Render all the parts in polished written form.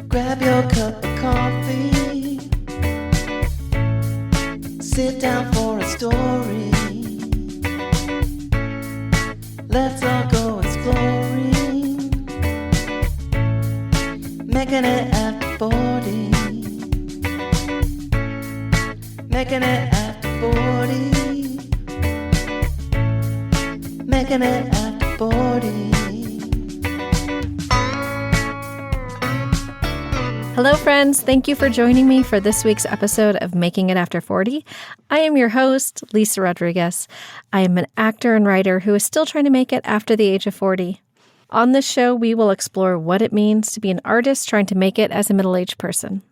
Grab your cup of coffee. Sit down for a story. Let's all go exploring. Making it after 40. Making it after 40. Making it after 40. Hello, friends. Thank you for joining me for this week's episode of Making It After 40. I am your host, Lisa Rodriguez. I am an actor and writer who is still trying to make it after the age of 40. On this show, we will explore what it means to be an artist trying to make it as a middle-aged person.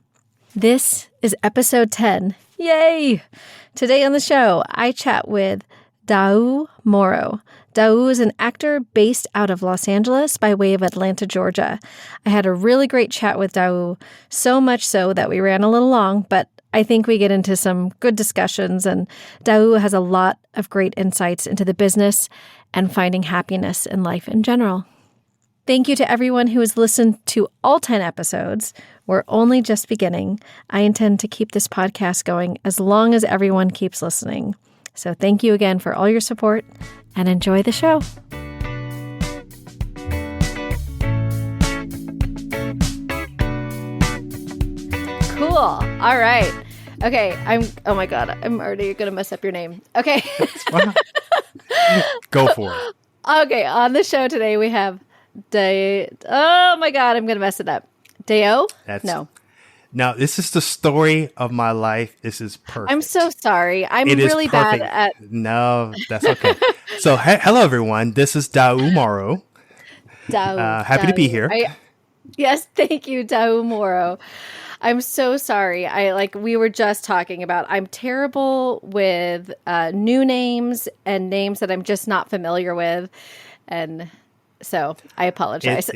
This is episode 10. Yay! Today on the show, I chat with Dah-uh Morrow. Dah-uh is an actor based out of Los Angeles by way of Atlanta, Georgia. I had a really great chat with Dah-uh, so much so that we ran a little long, but I think we get into some good discussions, and Dah-uh has a lot of great insights into the business and finding happiness in life in general. Thank you to everyone who has listened to all 10 episodes. We're only just beginning. I intend to keep this podcast going as long as everyone keeps listening. So thank you again for all your support and enjoy the show. Cool. All right. Okay. Oh my God. I'm already going to mess up your name. Okay. Go for it. Okay. On the show today, we have oh my God. I'm going to mess it up. Dah-uh? No, this is the story of my life. This is perfect. I'm so sorry. I'm really bad at... No, that's okay. So, hello, everyone. This is Dah-uh Morrow. Happy to be here. Yes, thank you, Dah-uh Morrow. I'm so sorry. We were just talking about, I'm terrible with new names and names that I'm just not familiar with. And so I apologize.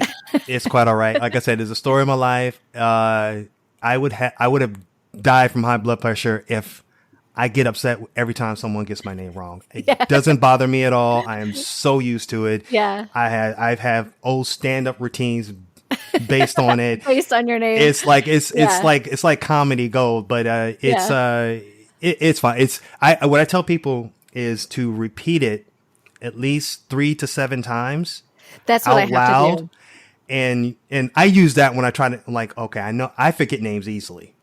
It's quite all right. Like I said, it's a story of my life. I would have died from high blood pressure if I get upset every time someone gets my name wrong. It doesn't bother me at all. I am so used to it. Yeah. I've had old stand-up routines based on it. Based on your name. It's like comedy gold, but it's fine. What I tell people is to repeat it at least 3 to 7 times. That's what I have loud. to do. And I use that when I try to okay, I know I forget names easily,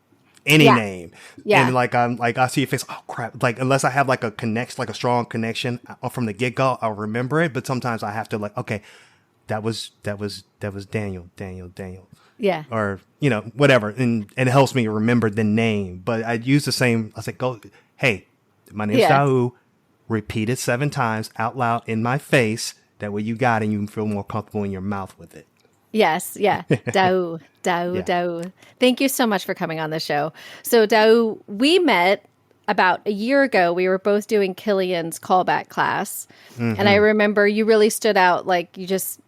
any name. Yeah. And I see your face. Oh crap! Unless I have a strong connection from the get go, I'll remember it. But sometimes I have to okay, that was Daniel. Yeah. Or whatever, and it helps me remember the name. But I use the same. I say, hey, my name's Dah-uh. Repeat it 7 times out loud in my face. That way you got it and you can feel more comfortable in your mouth with it. Yes, yeah. Dah-uh, Dah-uh, Dah-uh. Thank you so much for coming on the show. So Dah-uh, we met about a year ago. We were both doing Killian's callback class. Mm-hmm. And I remember you really stood out. You just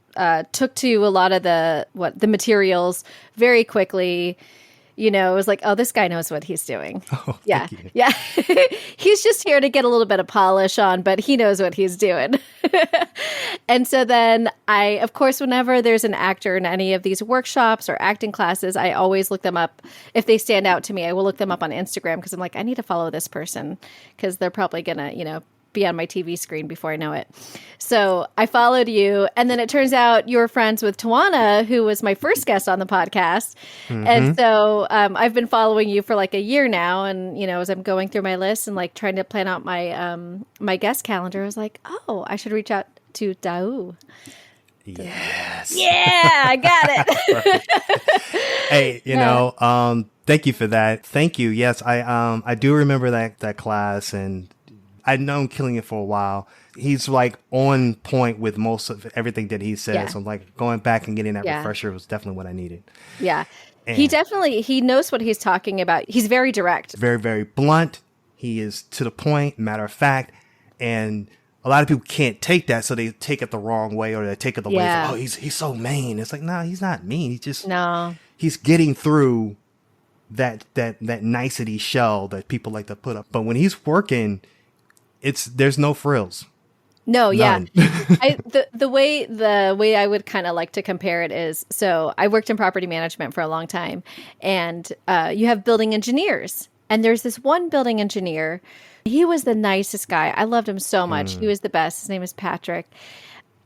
took to a lot of the materials very quickly. It was like, oh, this guy knows what he's doing. Oh, yeah. Thank you. Yeah. He's just here to get a little bit of polish on, but he knows what he's doing. And so then of course, whenever there's an actor in any of these workshops or acting classes, I always look them up. If they stand out to me, I will look them up on Instagram because I'm like, I need to follow this person because they're probably going to, be on my TV screen before I know it. So I followed you. And then it turns out you were friends with Tawana, who was my first guest on the podcast. Mm-hmm. And so I've been following you for a year now. And, as I'm going through my list and trying to plan out my my guest calendar, I was like, oh, I should reach out to Dah-uh. Yes. Yeah, I got it. Hey, thank you for that. Thank you. Yes, I do remember that class, and I'd known Killian for a while. He's on point with most of everything that he says. Yeah. So going back and getting that refresher was definitely what I needed. Yeah. And he knows what he's talking about. He's very direct. Very, very blunt. He is to the point, matter of fact. And a lot of people can't take that, so they take it the wrong way, or they take it the way, oh, he's so mean. It's no, he's not mean. He's getting through that nicety shell that people like to put up. But when he's working, there's no frills. No, yeah. None. The way I would kind of like to compare it is, so I worked in property management for a long time, and you have building engineers, and there's this one building engineer. He was the nicest guy. I loved him so much. He was the best. His name is Patrick.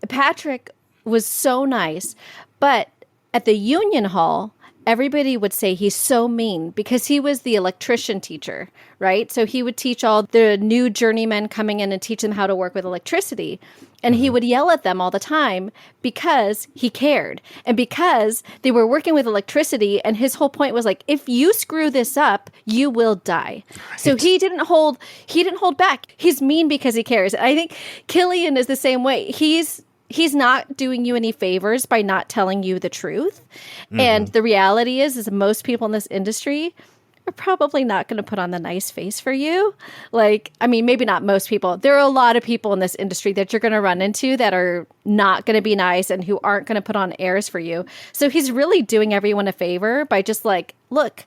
Patrick was so nice, but at the union hall, everybody would say he's so mean because he was the electrician teacher, right? So he would teach all the new journeymen coming in and teach them how to work with electricity. And he would yell at them all the time because he cared and because they were working with electricity. And his whole point was like, if you screw this up, you will die. Right. So he didn't hold back. He's mean because he cares. And I think Killian is the same way. He's not doing you any favors by not telling you the truth. Mm-hmm. And the reality is most people in this industry are probably not going to put on the nice face for you. Like, I mean, maybe not most people. There are a lot of people in this industry that you're going to run into that are not going to be nice and who aren't going to put on airs for you. So he's really doing everyone a favor by just like, look,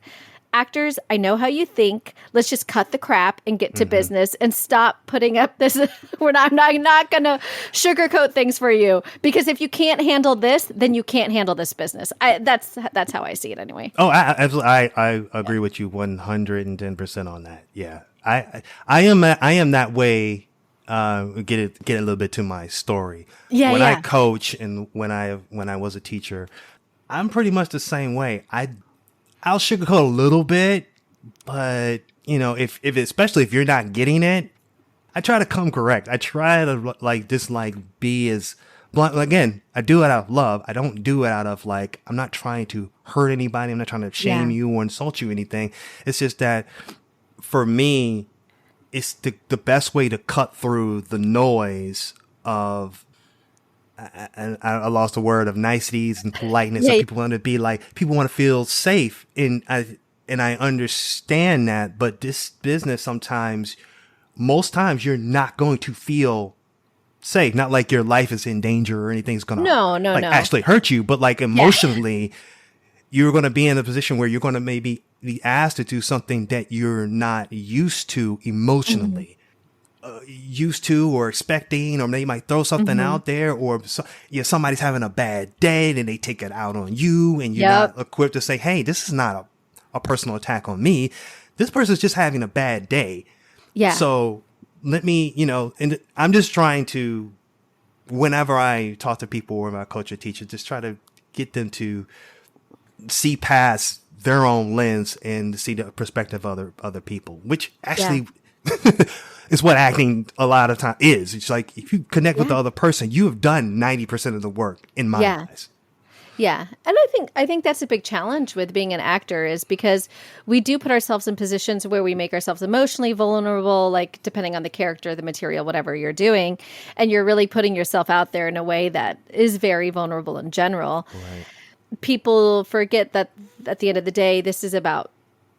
actors, I know how you think. Let's just cut the crap and get to business and stop putting up this. I'm not going to sugarcoat things for you, because if you can't handle this, then you can't handle this business. That's how I see it anyway. Oh, absolutely. I agree with you 110% on that. Yeah, I am that way. Get a little bit to my story. Yeah, when I coach and when I was a teacher, I'm pretty much the same way. I'll sugarcoat a little bit, but if especially if you're not getting it, I try to come correct. I try to be as blunt. Again, I do it out of love. I don't do it out of I'm not trying to hurt anybody. I'm not trying to shame you or insult you or anything. It's just that for me, it's the best way to cut through the noise of, and I lost the word, of niceties and politeness. Yeah. So people want to be people want to feel safe. And I understand that, but this business most times you're not going to feel safe. Not like your life is in danger or anything's going to actually hurt you, but emotionally, you're going to be in a position where you're going to maybe be asked to do something that you're not used to emotionally. Used to or expecting, or they might throw something out there, or somebody's having a bad day and they take it out on you, and you're not equipped to say, hey, this is not a personal attack on me. This person's just having a bad day. Yeah. So let me, and I'm just trying to, whenever I talk to people or my coach or teacher, just try to get them to see past their own lens and see the perspective of other people, which actually is what acting a lot of time is. It's like, if you connect with the other person, you have done 90% of the work in my eyes. Yeah. And I think that's a big challenge with being an actor, is because we do put ourselves in positions where we make ourselves emotionally vulnerable, like depending on the character, the material, whatever you're doing. And you're really putting yourself out there in a way that is very vulnerable in general. Right. People forget that at the end of the day, this is about,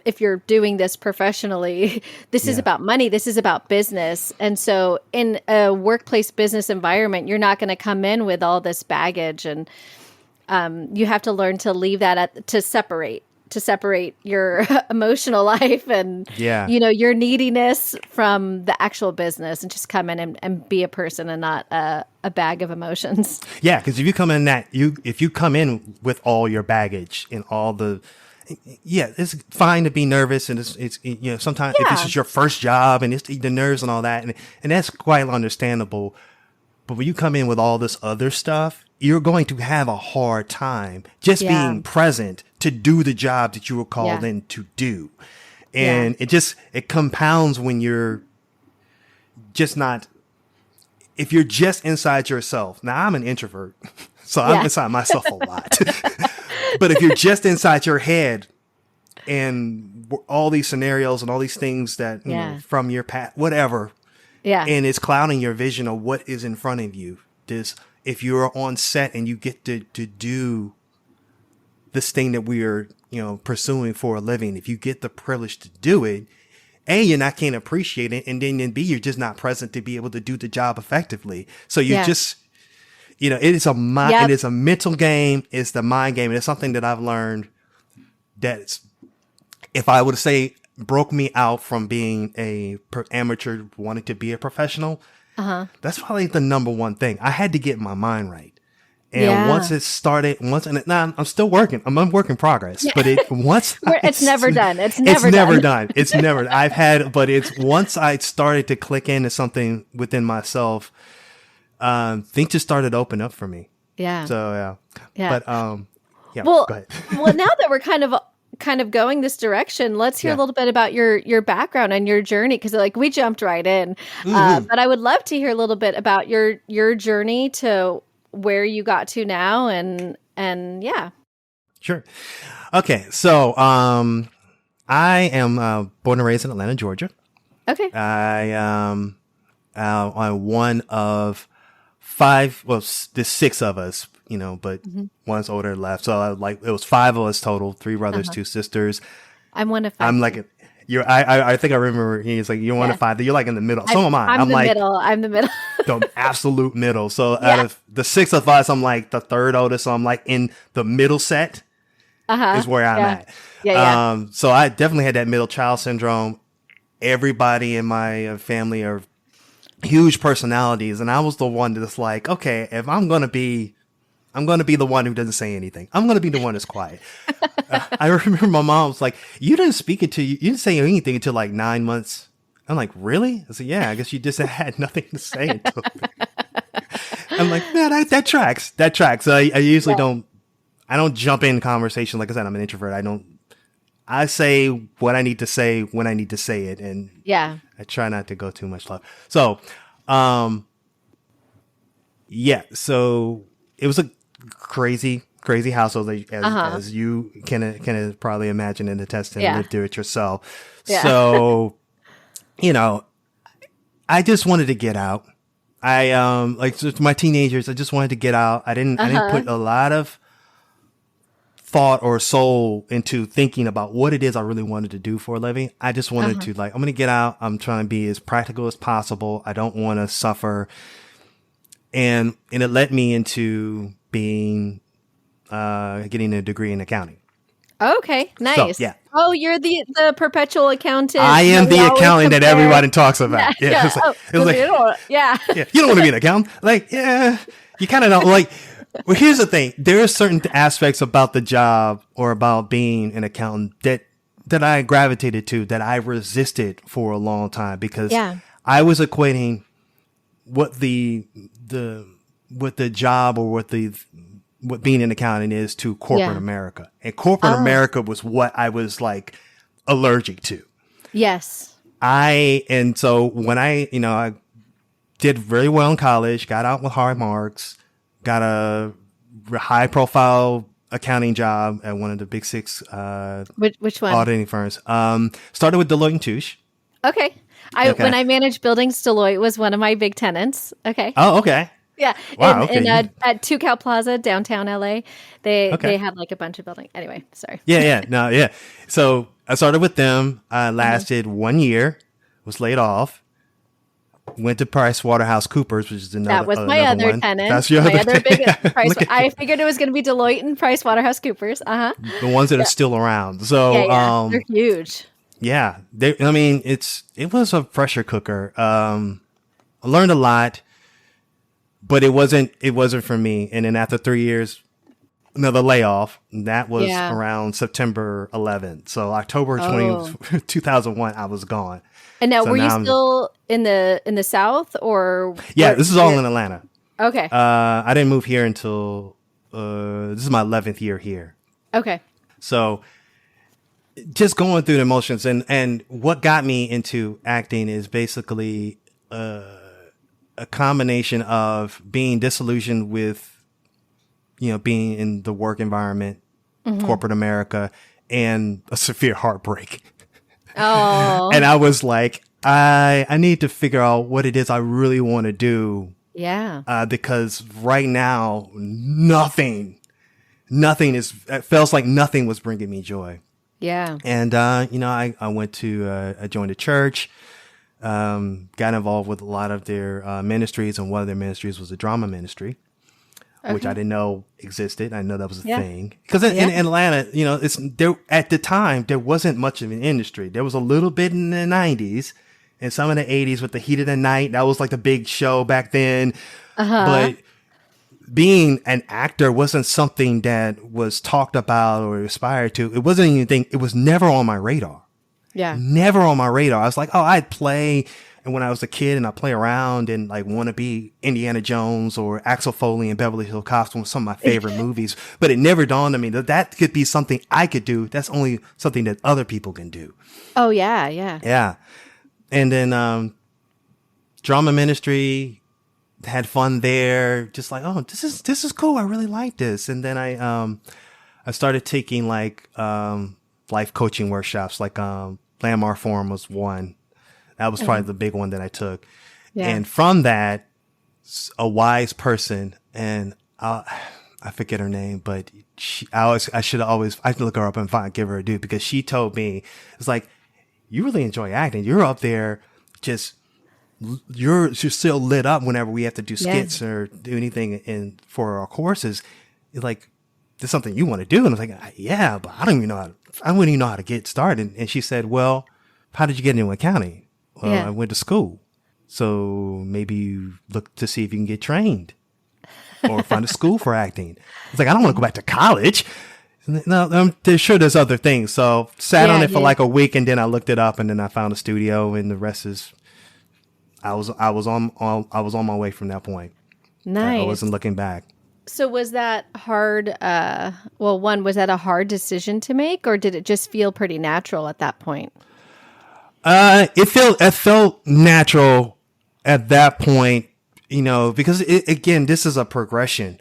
if you're doing this professionally, this is about money. This is about business. And so in a workplace business environment, you're not going to come in with all this baggage, and you have to learn to leave that to separate your emotional life and, your neediness from the actual business, and just come in and be a person and not a bag of emotions. Yeah. Cause if you come in with all your baggage and all the, it's fine to be nervous, and it's sometimes if this is your first job and it's the nerves and all that, and that's quite understandable. But when you come in with all this other stuff, you're going to have a hard time just being present to do the job that you were called in to do. And it compounds when you're just not, if you're just inside yourself. Now, I'm an introvert, so I'm inside myself a lot. But if you're just inside your head and all these scenarios and all these things that, from your past, whatever, and it's clouding your vision of what is in front of you. If you're on set and you get to do this thing that we are, pursuing for a living, if you get the privilege to do it, A, you're not can't appreciate it, and then B, you're just not present to be able to do the job effectively. So you just, it is it is a mental game. It's the mind game. And it's something that I've learned that if I would say broke me out from being a amateur wanting to be a professional, That's probably the number one thing. I had to get my mind right. And once it started, I'm still working. I'm a work in progress. But it's never done. It's never done. It's never. Once I started to click into something within myself, things just started to open up for me. Yeah. So yeah. But well, go ahead. Well, now that we're kind of going this direction, let's hear a little bit about your background and your journey, because like we jumped right in. But I would love to hear a little bit about your journey to where you got to now, and yeah. Sure. Okay. So I am born and raised in Atlanta, Georgia. Okay. I am one of five. Well, there's six of us, but one's older left. So it was five of us total: three brothers, two sisters. I'm one of five. I'm like I think I remember he's like, you're one of five. You're like in the middle. So am I. I'm the middle. I'm the middle. The absolute middle. So out of the six of us, I'm like the third oldest. So I'm like in the middle set is where I'm at. Yeah. So I definitely had that middle child syndrome. Everybody in my family are huge personalities. And I was the one that's like, okay, if I'm going to be the one who doesn't say anything. I'm going to be the one that's quiet. I remember my mom was like, you didn't say anything until like 9 months. I'm like, really? I said, yeah, I guess you just had nothing to say until. I'm like, yeah, that tracks. That tracks. I usually don't jump in conversation. Like I said, I'm an introvert. I say what I need to say when I need to say it. And I try not to go too much love. So, so it was a crazy household, as you can probably imagine and attest and live through it yourself. Yeah. So, I just wanted to get out. Just my teenagers, I just wanted to get out. I didn't put a lot of thought or soul into thinking about what it is I really wanted to do for a living. I just wanted to I'm going to get out. I'm trying to be as practical as possible. I don't want to suffer. And it led me into getting a degree in accounting. Okay, nice. So, yeah. Oh, you're the perpetual accountant. I am the accountant that everybody talks about. Yeah. You don't want to be an accountant. Like, yeah, you kind of don't like. Well, here's the thing. There are certain aspects about the job or about being an accountant that I gravitated to, that I resisted for a long time, because I was equating what the job or what being an accountant is to corporate America. And corporate America was what I was like allergic to. Yes. And so when I did very well in college, got out with high marks, got a high profile accounting job at one of the big six which one? Auditing firms. Started with Deloitte & Touche. Okay. When I managed buildings, Deloitte was one of my big tenants. Okay. Oh, okay. Yeah. Wow, at Tucal Plaza, downtown LA, they had like a bunch of buildings. Anyway, sorry. Yeah. So I started with them. I lasted 1 year, was laid off, went to PricewaterhouseCoopers, which is another. That was my other one. Tenant. That's your other biggest price. I figured it was going to be Deloitte and PricewaterhouseCoopers. The ones that are still around. So they're huge. Yeah, it was a pressure cooker. I learned a lot. But it wasn't for me. And then after 3 years, another layoff. That was around September 11th. So October 2001, I was gone. And now, were you still in the South, or? Yeah, this is all in Atlanta. Okay. I didn't move here until this is my 11th year here. Okay. So just going through the emotions, and what got me into acting is basically a combination of being disillusioned with, being in the work environment, corporate America, and a severe heartbreak. Oh. And I was like, I need to figure out what it is I really want to do. Yeah. Because right now, it feels like nothing was bringing me joy. Yeah. And, I joined a church. Got involved with a lot of their ministries, and one of their ministries was a drama ministry, which I didn't know existed. I know that was a thing, because in Atlanta, it's there at the time there wasn't much of an industry. There was a little bit in the 90s, and some in the 80s with The Heat of the Night. That was like the big show back then. But being an actor wasn't something that was talked about or aspired to. It wasn't anything. It was never on my radar. Yeah. Never on my radar. I was like, oh, I'd play. And when I was a kid and I play around and like want to be Indiana Jones or Axel Foley in Beverly Hills Cop, some of my favorite movies. But it never dawned on me that that could be something I could do. That's only something that other people can do. Oh, yeah. Yeah. Yeah. And then drama ministry, had fun there. Just like, oh, this is cool. I really like this. And then I started taking like life coaching workshops. Like Landmark Forum was one. That was probably the big one that I took. Yeah. And from that, a wise person, and I forget her name, but I have to look her up and give her a due, because she told me, it's like, you really enjoy acting. You're up there you're still lit up whenever we have to do skits or do anything for our courses. It's like, this is something you want to do. And I was like, yeah, but I wouldn't even know how to get started. And she said, well, how did you get into accounting? Well, I went to school. So maybe you look to see if you can get trained or find a school for acting. It's like, I don't want to go back to college. No, there's other things. So sat on it for like a week, and then I looked it up, and then I found a studio, and the rest is, I was on my way from that point. Nice. I wasn't looking back. So was that hard? Was that a hard decision to make, or did it just feel pretty natural at that point? It felt natural at that point, because this is a progression.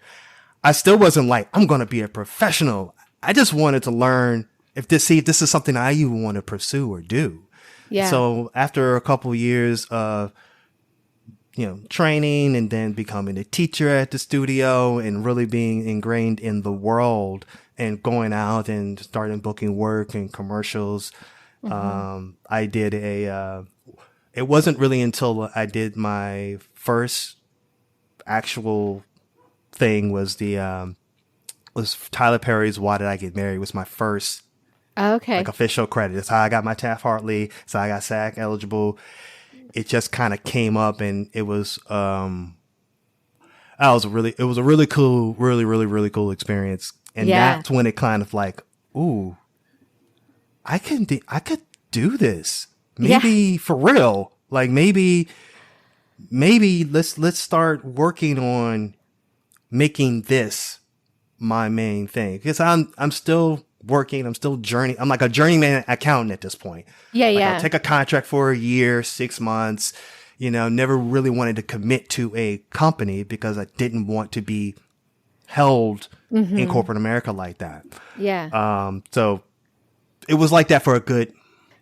I still wasn't like, I'm going to be a professional. I just wanted to learn if this is something I even want to pursue or do. Yeah. So after a couple of years of, training and then becoming a teacher at the studio and really being ingrained in the world and going out and starting booking work and commercials, I did it wasn't really until I did my first actual thing was Tyler Perry's Why Did I Get Married was my first official credit. That's how I got my Taft-Hartley. So I got SAG eligible. It just kind of came up, and it was a really cool, really cool experience. And that's when it kind of like, ooh, I could do this. Maybe for real. Like maybe let's start working on making this my main thing, because I'm still working. I'm still journeying. I'm like a journeyman accountant at this point. I'll take a contract for a year, 6 months, never really wanted to commit to a company because I didn't want to be held in corporate America like that. Yeah. So it was like that for a good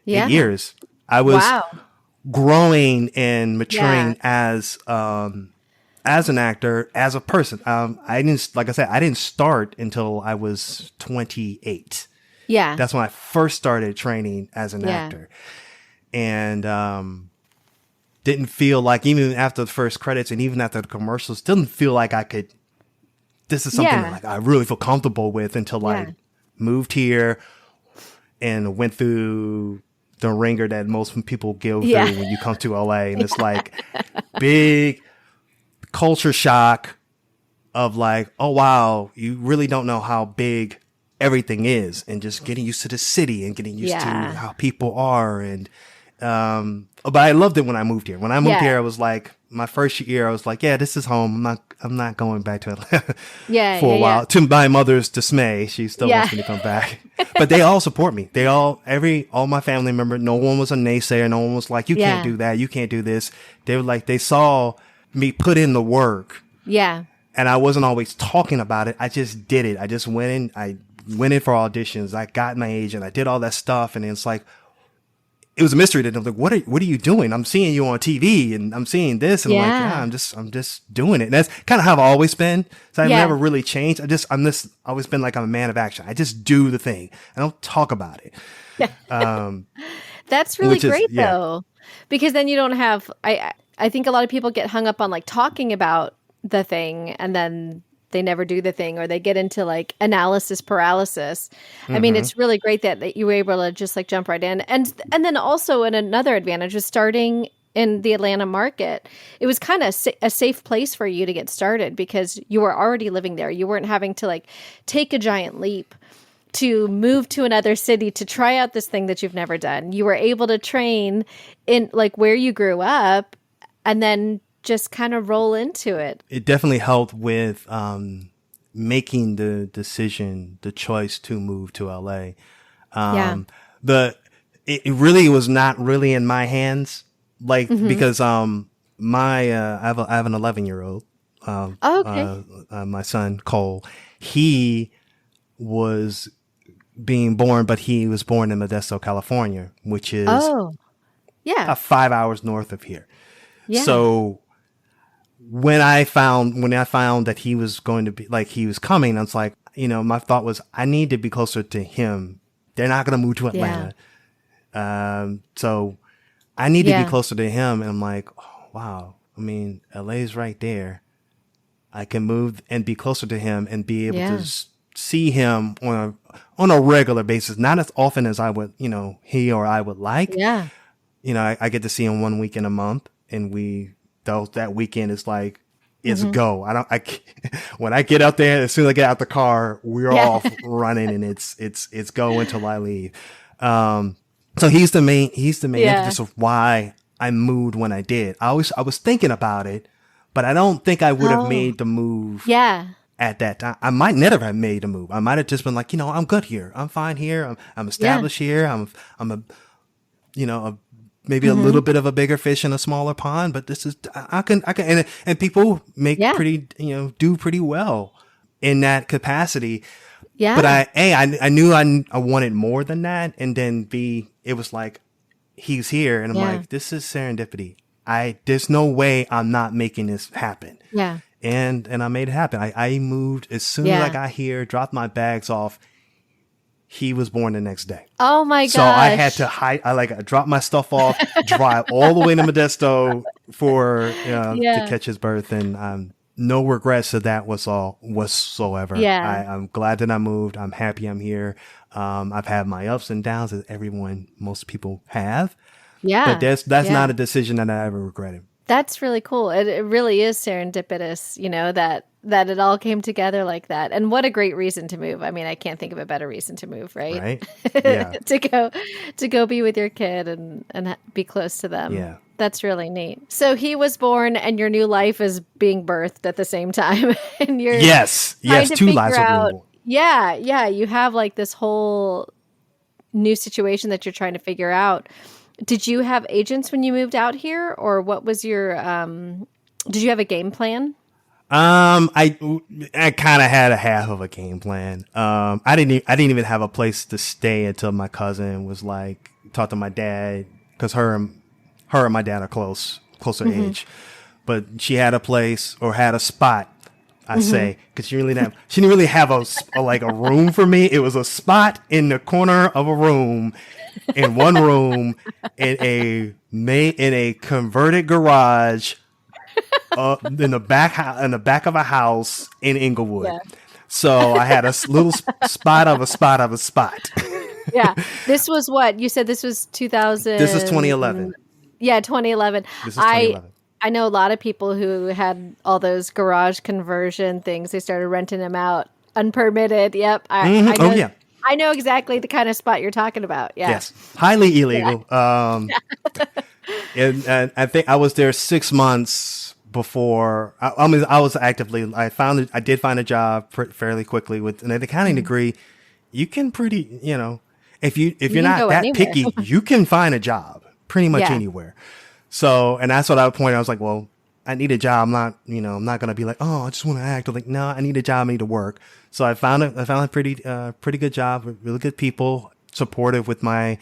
8 years. I was growing and maturing as an actor, as a person. I didn't start until I was 28. Yeah. That's when I first started training as an actor. And didn't feel like, even after the first credits and even after the commercials, didn't feel like this is something that I really feel comfortable with until I moved here and went through the ringer that most people go through when you come to LA. And it's like big culture shock of like, oh wow, you really don't know how big everything is, and just getting used to the city and getting used to how people are. And but I loved it when I moved here. When I moved here, I was like, my first year, I was like, yeah, this is home. I'm not going back to Atlanta for a while. To my mother's dismay, she still wants me to come back. But they all support me. All my family members, no one was a naysayer. No one was like, you can't do that. You can't do this. They were like, they saw me put in the work. Yeah. And I wasn't always talking about it. I just did it. I just went in. I went in for auditions. I got my agent. I did all that stuff. And it's like, it was a mystery to them. Like, what are you doing? I'm seeing you on TV and I'm seeing this. And I'm like, I'm just doing it. And that's kind of how I've always been. So I've never really changed. Always been like, I'm a man of action. I just do the thing. I don't talk about it. That's really great though, because then you don't have, I think a lot of people get hung up on like talking about the thing and then they never do the thing, or they get into like analysis paralysis. I mean, it's really great that you were able to just like jump right in. And then also another advantage was starting in the Atlanta market. It was kind of a safe place for you to get started because you were already living there. You weren't having to like take a giant leap to move to another city to try out this thing that you've never done. You were able to train in like where you grew up and then just kind of roll into it. It definitely helped with making the decision, the choice to move to LA. It really was not really in my hands, like because I have an 11-year-old. My son Cole, he was being born, but he was born in Modesto, California, which is 5 hours north of here. Yeah. So when I found that he was going to be like, he was coming, I was like, my thought was I need to be closer to him. They're not going to move to Atlanta. So I need to be closer to him. And I'm like, oh, wow. I mean, LA's right there. I can move and be closer to him and be able to see him on a regular basis, not as often as I would, he or I would like. Yeah. I get to see him 1 week in a month, and that weekend is like, it's go. When I get out there, as soon as I get out the car, we're off running, and it's go until I leave. So he's the main impetus of why I moved when I did. I was thinking about it, but I don't think I would have made the move. Yeah. At that time, I might never have made a move. I might have just been like, I'm good here. I'm fine here. I'm established here. I'm maybe a little bit of a bigger fish in a smaller pond, but this is, I can, and people make pretty, do pretty well in that capacity. Yeah. But I knew I wanted more than that. And then B, it was like, he's here. And I'm like, this is serendipity. There's no way I'm not making this happen. Yeah. And I made it happen. I moved as soon as I got here, dropped my bags off. He was born the next day. Oh my gosh. So I had to I dropped my stuff off, drive all the way to Modesto to catch his birth. And no regrets of that whatsoever. Yeah. I'm glad that I moved. I'm happy I'm here. I've had my ups and downs as most people have. Yeah. But that's not a decision that I ever regretted. That's really cool. It really is serendipitous, that it all came together like that. And what a great reason to move. I mean, I can't think of a better reason to move, right? Right. Yeah. to go be with your kid and be close to them. Yeah. That's really neat. So he was born and your new life is being birthed at the same time. And you're Yes, two lives are being born. Yeah. You have like this whole new situation that you're trying to figure out. Did you have agents when you moved out here, or what was your? Did you have a game plan? I kind of had a half of a game plan. I didn't even have a place to stay until my cousin was like, talked to my dad, because her and my dad are closer age, but she had a place or had a spot. I say, because she didn't really have a room for me. It was a spot in the corner of a room, in one room, in a converted garage, in the back of a house in Inglewood. Yeah. So I had a little spot of a spot of a spot. Yeah, this was what you said. This was 2000. This is 2011. Yeah, 2011. This is 2011. I know a lot of people who had all those garage conversion things. They started renting them out unpermitted. Yep. I know, I know exactly the kind of spot you're talking about. Yeah. Yes. Highly illegal. Yeah. And I think I was there 6 months before. I was actively. I did find a job fairly quickly with an accounting degree. You can if you're not that anywhere. Picky, you can find a job pretty much anywhere. So, and that's what I would point out. I was like, well, I need a job. I'm not going to be like, oh, I just want to act. I'm like, no, I need a job. I need to work. So I found a pretty good job with really good people, supportive with my,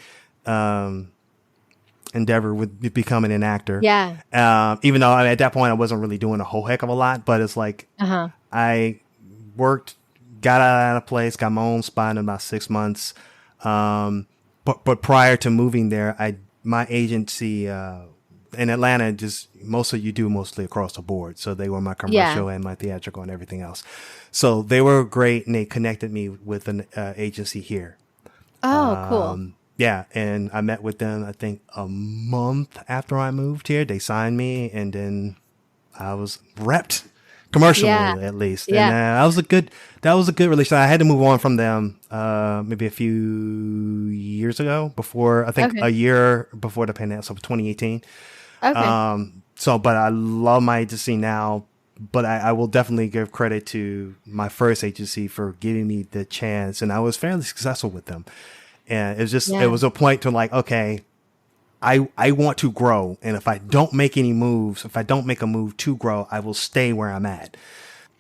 endeavor with becoming an actor. Yeah. Even though at that point I wasn't really doing a whole heck of a lot, but it's like, I worked, got out of a place, got my own spot in about 6 months. But prior to moving there, my agency, in Atlanta, just you do mostly across the board. So they were my commercial and my theatrical and everything else. So they were great, and they connected me with an agency here. Oh, cool. Yeah, and I met with them, I think, a month after I moved here. They signed me, and then I was repped commercially, at least. And that was a good relationship. I had to move on from them maybe a few years ago, before, I think a year before the pandemic, so 2018. Okay. But I love my agency now, but I will definitely give credit to my first agency for giving me the chance, and I was fairly successful with them. And it was just, it was a point to like, okay, I want to grow. And if I don't make any moves, if I don't make a move to grow, I will stay where I'm at.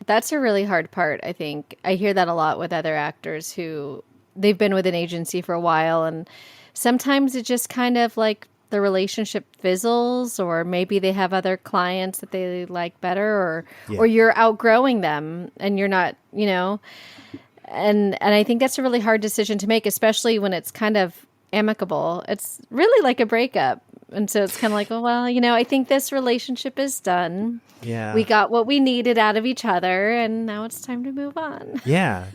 That's a really hard part, I think. I hear that a lot with other actors who they've been with an agency for a while. And sometimes it just kind of like the relationship fizzles, or maybe they have other clients that they like better, or you're outgrowing them and you're not, And I think that's a really hard decision to make, especially when it's kind of amicable. It's really like a breakup. And so it's kind of like, well, I think this relationship is done. Yeah. We got what we needed out of each other, and now it's time to move on. Yeah.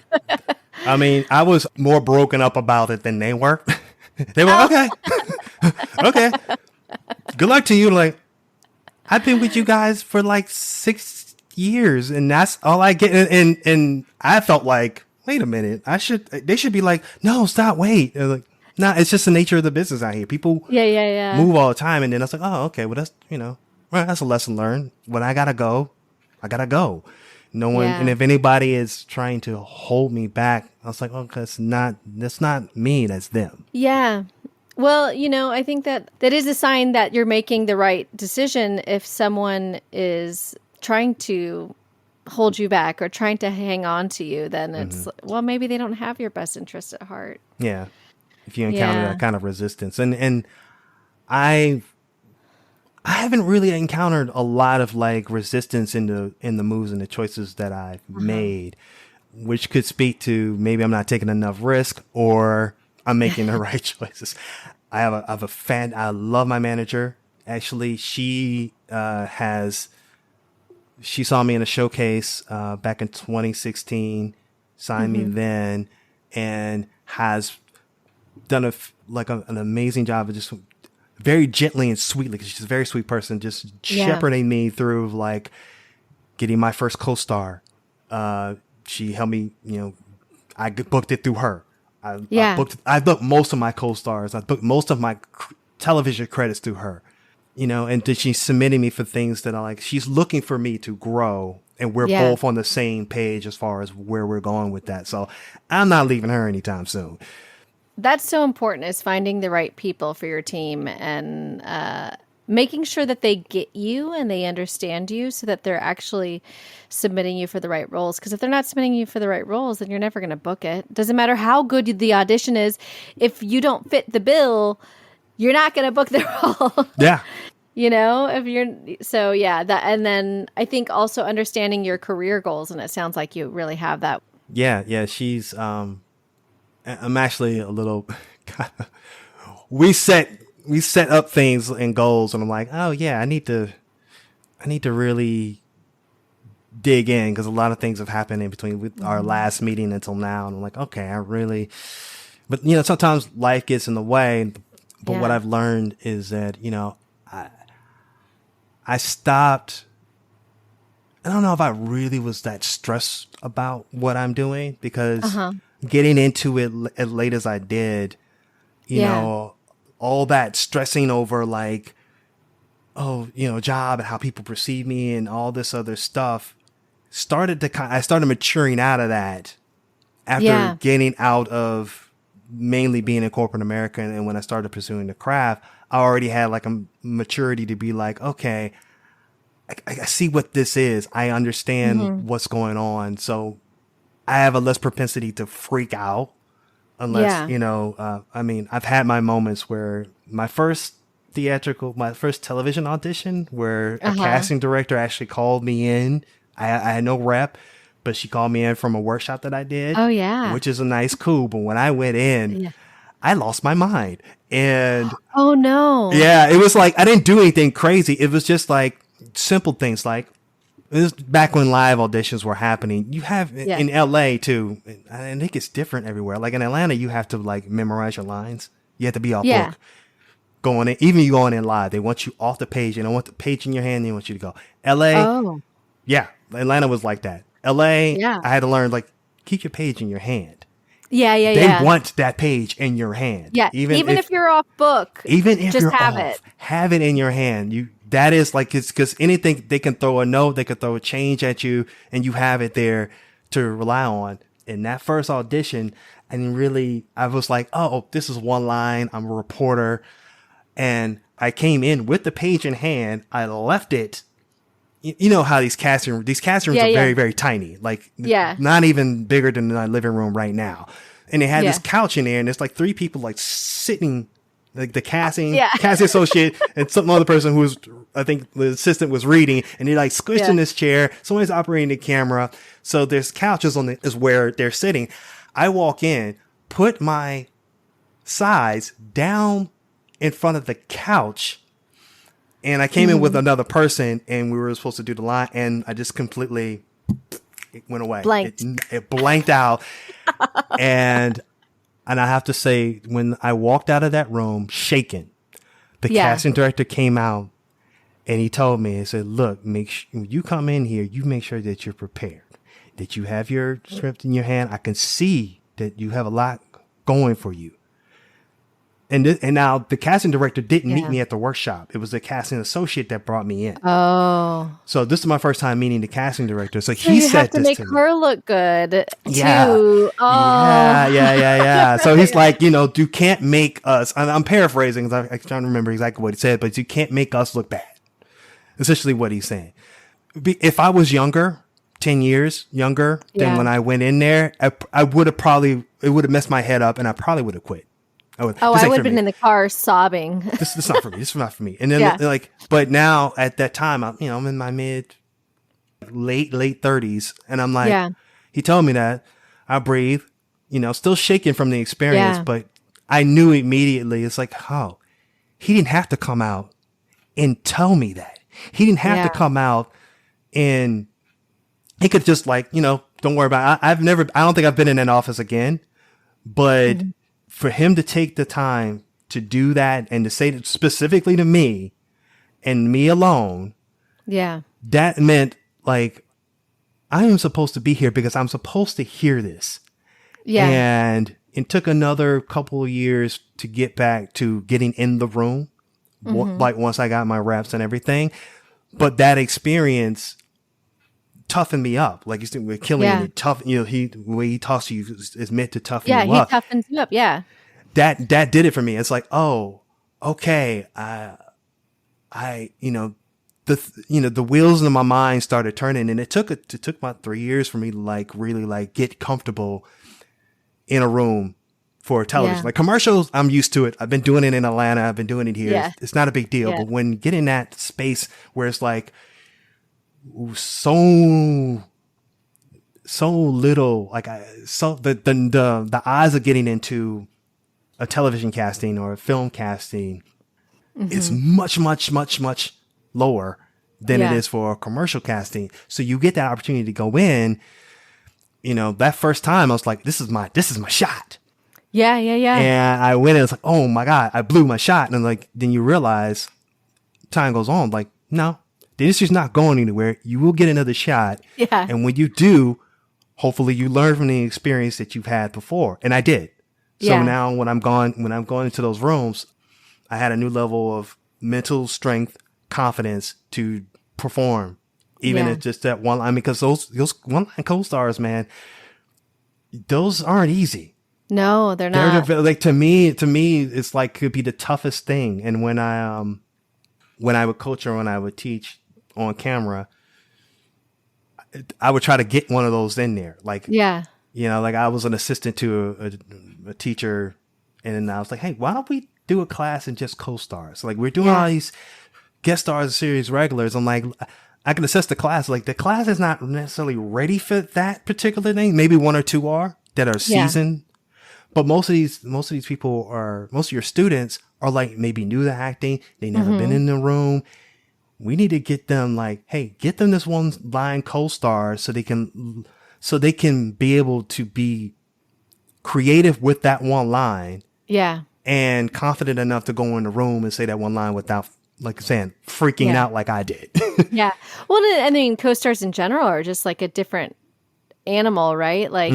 I mean, I was more broken up about it than they were. They were, okay. Okay. Good luck to you. Like, I've been with you guys for like 6 years, and that's all I get. And I felt like, wait a minute, they should be like, no, stop, wait. Like, nah, it's just the nature of the business out here. People move all the time. And then I was like, oh, okay, well, that's, that's a lesson learned. When I gotta go, I gotta go. No one, and if anybody is trying to hold me back, I was like, oh, that's not me, that's them. Yeah. Well, I think that is a sign that you're making the right decision. If someone is trying to hold you back or trying to hang on to you, then it's, well, maybe they don't have your best interest at heart. Yeah. If you encounter that kind of resistance. And I haven't really encountered a lot of like resistance in the moves and the choices that I've made, which could speak to maybe I'm not taking enough risk or I'm making the right choices. I have a fan. I love my manager. Actually, she saw me in a showcase back in 2016, signed me then, and has done an amazing job of just very gently and sweetly, because she's a very sweet person, just shepherding me through like getting my first co-star. She helped me, I booked it through her. I booked most of my co-stars. I booked most of my television credits through her. And she's submitting me for things that she's looking for me to grow, and we're both on the same page as far as where we're going with that. So I'm not leaving her anytime soon. That's so important, is finding the right people for your team and making sure that they get you and they understand you, so that they're actually submitting you for the right roles. Because if they're not submitting you for the right roles, then you're never going to book it. Doesn't matter how good the audition is. If you don't fit the bill, you're not going to book the role. Yeah. And then I think also understanding your career goals, and it sounds like you really have that. Yeah. She's, I'm actually a little, we set up things and goals, and I'm like, oh yeah, I need to really dig in, because a lot of things have happened in between with our last meeting until now. And I'm like, okay, but sometimes life gets in the way. But what I've learned is that, I stopped. I don't know if I really was that stressed about what I'm doing, because getting into it as late as I did, you know, all that stressing over like, job and how people perceive me and all this other stuff I started maturing out of that after getting out of mainly being in corporate America. And when I started pursuing the craft, I already had like a maturity to be like, okay, I see what this is. I understand what's going on. So I have a less propensity to freak out unless, I've had my moments where my first television audition where a casting director actually called me in. I had no rep, but she called me in from a workshop that I did. Oh, yeah. Which is a nice coup. But when I went in, I lost my mind. And oh no. Yeah, it was like I didn't do anything crazy. It was just like simple things like this back when live auditions were happening. You have in LA too, I think it's different everywhere. Like in Atlanta, you have to like memorize your lines. You have to be off book. Going in, even you going in live, they want you off the page. They don't want the page in your hand. They want you to go. LA, yeah, Atlanta was like that. LA, I had to learn like keep your page in your hand. They want that page in your hand. Yeah, even if you're off book, even if just you're have off, it. Have it in your hand. That is like it's because anything they can throw a note, they could throw a change at you, and you have it there to rely on. In that first audition, I was like, oh, this is one line. I'm a reporter. And I came in with the page in hand. I left it. You know how these casting rooms are very, very tiny. Like, not even bigger than my living room right now. And they had this couch in there, and there's like 3 people like sitting, like the casting associate and some other person who was, I think the assistant was reading, and they're like squished in this chair. Somebody's operating the camera. So there's couches is where they're sitting. I walk in, put my sides down in front of the couch, and I came in with another person, and we were supposed to do the line, and I just completely it went away. It blanked out. and I have to say, when I walked out of that room shaking, the casting director came out and he told me, he said, look, when you come in here, you make sure that you're prepared, that you have your script in your hand. I can see that you have a lot going for you. And now the casting director didn't meet me at the workshop. It was the casting associate that brought me in. Oh. So this is my first time meeting the casting director. So he said this to me. You have to make her look good too. Oh. Yeah. So he's like, you can't make us, I'm paraphrasing because I'm trying to remember exactly what he said, but you can't make us look bad. Essentially what he's saying. If I was younger, 10 years younger than when I went in there, I would have it would have messed my head up and I probably would have quit. I would have been in the car sobbing. This is not for me. This is not for me. And then but now at that time, I'm in my late 30s, and I'm like, he told me that. I breathe, still shaking from the experience, but I knew immediately. It's like, oh, he didn't have to come out and tell me that. He didn't have to come out and he could just don't worry about it. I don't think I've been in an office again, but for him to take the time to do that and to say it specifically to me and me alone, that meant like I am supposed to be here because I'm supposed to hear this. Yeah. And it took another couple of years to get back to getting in the room, like once I got my reps and everything. But that experience toughened me up. Like he's doing killing me, tough. The way he talks to you is meant to toughen you up. Yeah, he toughens you up. Yeah. That did it for me. It's like, oh, okay. The wheels in my mind started turning, and it took about 3 years for me to really get comfortable in a room for television. Like commercials, I'm used to it. I've been doing it in Atlanta. I've been doing it here. Yeah. It's not a big deal. Yeah. But when getting that space where it's like so little, the odds of getting into a television casting or a film casting is much, much, much, much lower than it is for a commercial casting. So you get that opportunity to go in. That first time I was like, this is my shot. Yeah. And I went in, it's like, oh my God, I blew my shot. And then you realize time goes on, like, no, the industry's not going anywhere. You will get another shot. Yeah. And when you do, hopefully you learn from the experience that you've had before. And I did. So now when I'm going into those rooms, I had a new level of mental strength, confidence to perform. Even if just that one line, because those one line co-stars, man, those aren't easy. No, they're not. To me, it's like could be the toughest thing. And when I would coach or when I would teach on camera, I would try to get one of those in there. I was an assistant to a teacher, and I was like, hey, why don't we do a class and just co-stars? Like we're doing all these guest stars, series regulars. I'm like, I can assess the class. Like the class is not necessarily ready for that particular thing. Maybe one or two are that are seasoned, But most of these people most of your students are like maybe new to acting. They never been in the room. We need to get them like, hey, get them this one line co-star so they can be able to be creative with that one line. Yeah. And confident enough to go in the room and say that one line without, like saying, freaking out like I did. Yeah. Well, I mean, co-stars in general are just like a different animal, right? Like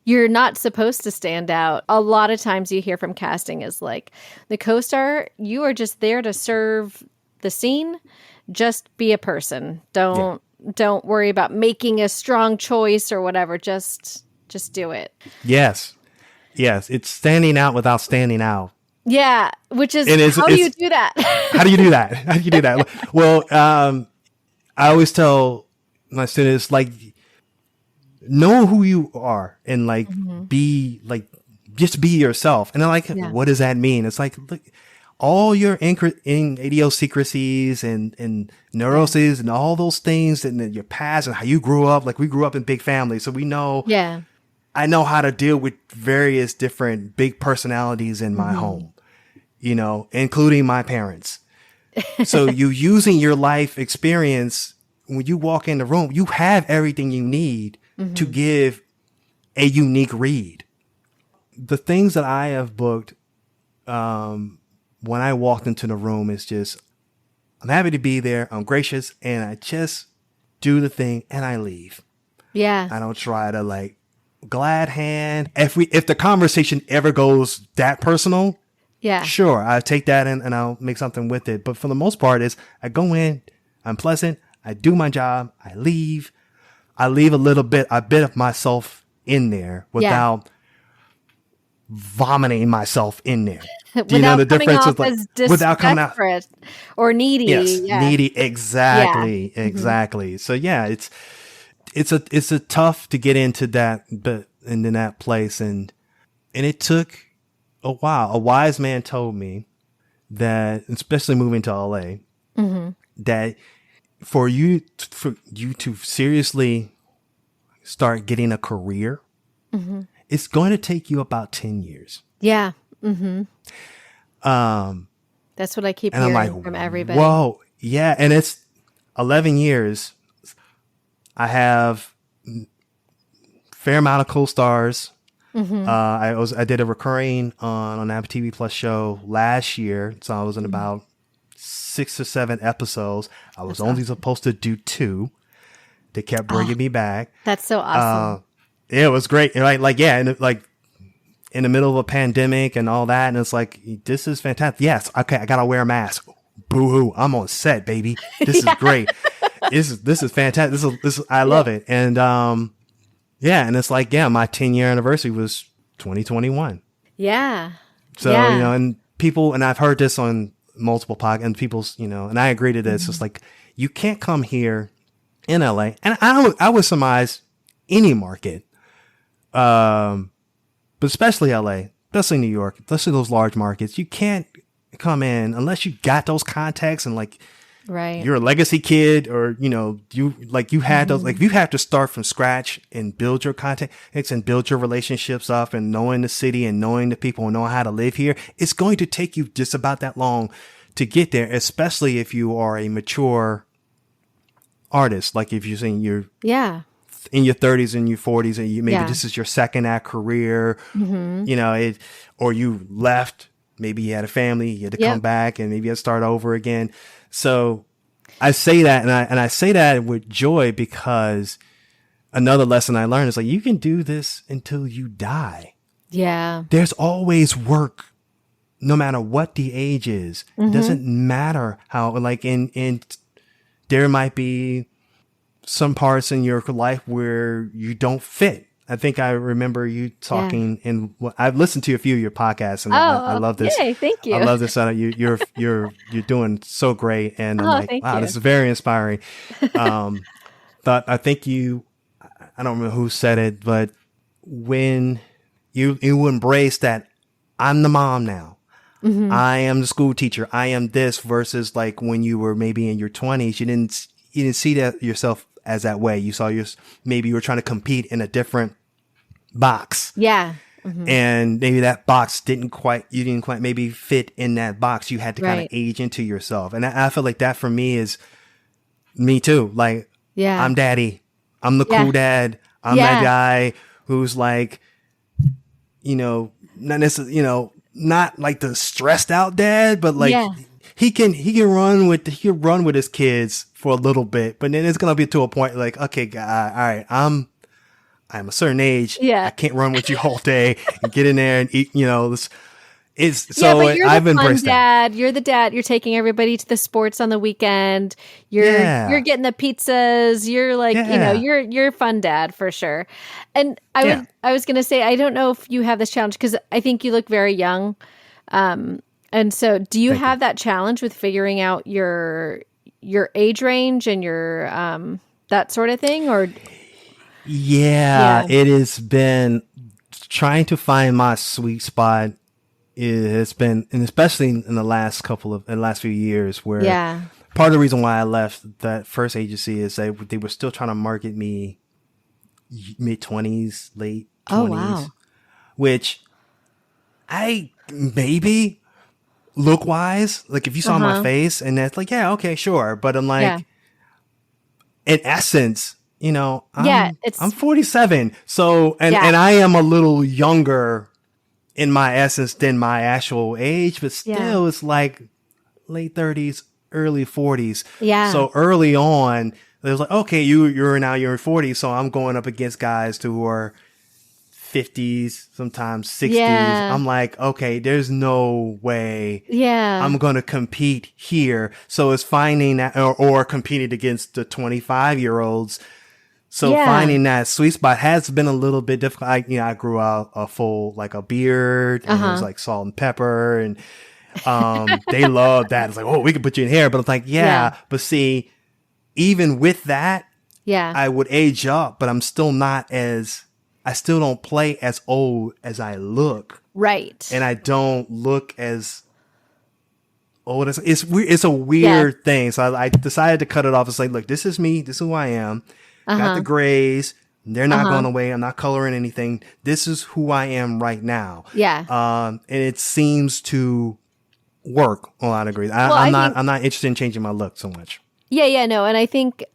you're not supposed to stand out. A lot of times you hear from casting is like the co-star, you are just there to serve the scene. Just be a person. Don't worry about making a strong choice or whatever. Just do it. Yes. It's standing out without standing out. Yeah. Which is, how do you do that? How do you do that? Well, I always tell my students, like, know who you are and like be like, just be yourself. And they're like, what does that mean? It's like, look, all your idiosyncrasies and neuroses and all those things and your past and how you grew up. Like we grew up in big families. So we know, I know how to deal with various different big personalities in my home, including my parents. So you using your life experience when you walk in the room, you have everything you need to give a unique read. The things that I have booked, when I walked into the room, is just, I'm happy to be there. I'm gracious. And I just do the thing and I leave. Yeah. I don't try to like glad hand. If the conversation ever goes that personal, sure, I take that and I'll make something with it. But for the most part is I go in, I'm pleasant. I do my job. I leave a bit of myself in there without vomiting myself in there. Do you know the difference is like without coming out or needy. Yes, needy. Exactly. So it's a tough to get into that, but into that place, and it took a while. A wise man told me that, especially moving to LA, that for you to seriously start getting a career, it's going to take you about 10 years. Yeah. That's what I keep hearing from everybody. Whoa. Yeah. And it's 11 years. I have fair amount of co-stars. I did a recurring on Apple TV Plus show last year. So I was in about 6 or 7 episodes. I was only supposed to do 2. They kept bringing me back. That's so awesome. It was great. In the middle of a pandemic and all that. And it's like, this is fantastic. Yes. Okay. I got to wear a mask. Boo hoo. I'm on set, baby. This is great. This is fantastic. This is I love it. And, and it's like, my 10-year anniversary was 2021. Yeah. So, and people, and I've heard this on multiple podcasts and people's, and I agree to this. It's like, you can't come here in LA. And I would surmise any market, but especially LA, especially New York, especially those large markets, you can't come in unless you got those contacts and like, you're a legacy kid or, you had those, like, if you have to start from scratch and build your contacts and build your relationships up and knowing the city and knowing the people and knowing how to live here, it's going to take you just about that long to get there, especially if you are a mature artist. Like if you're saying you're in your 30s and your 40s and maybe this is your second act career, or you left, maybe you had a family, you had to come back and maybe you had to start over again. So I say that and I say that with joy because another lesson I learned is like, you can do this until you die. Yeah. There's always work, no matter what the age is. It doesn't matter how, like in there might be some parts in your life where you don't fit. I think I remember you talking in. I've listened to a few of your podcasts, and I love this. Yay, thank you. I love this. You're doing so great, and I'm like, wow, this is very inspiring. But I think I don't remember who said it, but when you embrace that, I'm the mom now. I am the school teacher. I am this versus like when you were maybe in your 20s, you didn't see that yourself as that way. You saw maybe you were trying to compete in a different box. Yeah. and maybe that box you didn't quite maybe fit in that box. You had to kind of Right. age into yourself. And I feel like that for me is me too. Like, Yeah. I'm daddy. I'm the Yeah. cool dad. I'm Yeah. that guy who's like, not necessarily, not like the stressed out dad, but like Yeah. he can run with his kids for a little bit, but then it's gonna be to a point like, okay, guy, all right, I'm a certain age. Yeah. I can't run with you all day and get in there and eat. It's Yeah, so but you're I've the fun embraced that. dad. You're the dad. You're taking everybody to the sports on the weekend. You're Yeah. getting the pizzas. You're like, Yeah. you're fun dad for sure. And Yeah. I was gonna say, I don't know if you have this challenge because I think you look very young. And so do you Thank have that challenge with figuring out your age range and your that sort of thing? Or Yeah, it has been trying to find my sweet spot. It's been, and especially in the last few years, where part of the reason why I left that first agency is that they were still trying to market me mid-20s, late 20s, Oh, wow. which I maybe look wise, like if you saw my face and that's like, yeah, okay, sure. But I'm like, in essence, I'm 47. So, and I am a little younger in my essence than my actual age, but still it's like late 30s, early 40s. Yeah. So early on, it was like, okay, you're in 40s. So I'm going up against guys who are 50s, sometimes 60s. Yeah. I'm like, okay, there's no way I'm going to compete here. So it's finding that or competing against the 25-year-olds. So finding that sweet spot has been a little bit difficult. I grew out a full, like a beard, and it was like salt and pepper, and they love that. It's like, oh, we can put you in here. But it's like, but see, even with that, I would age up, but I still don't play as old as I look. Right. And I don't look as old as, it's a weird thing. So I decided to cut it off. It's like, look, this is me. This is who I am. Got the grays. They're not going away. I'm not coloring anything. This is who I am right now. Yeah. And it seems to work on a lot of degrees. I'm not interested in changing my look so much. Yeah, no. And I think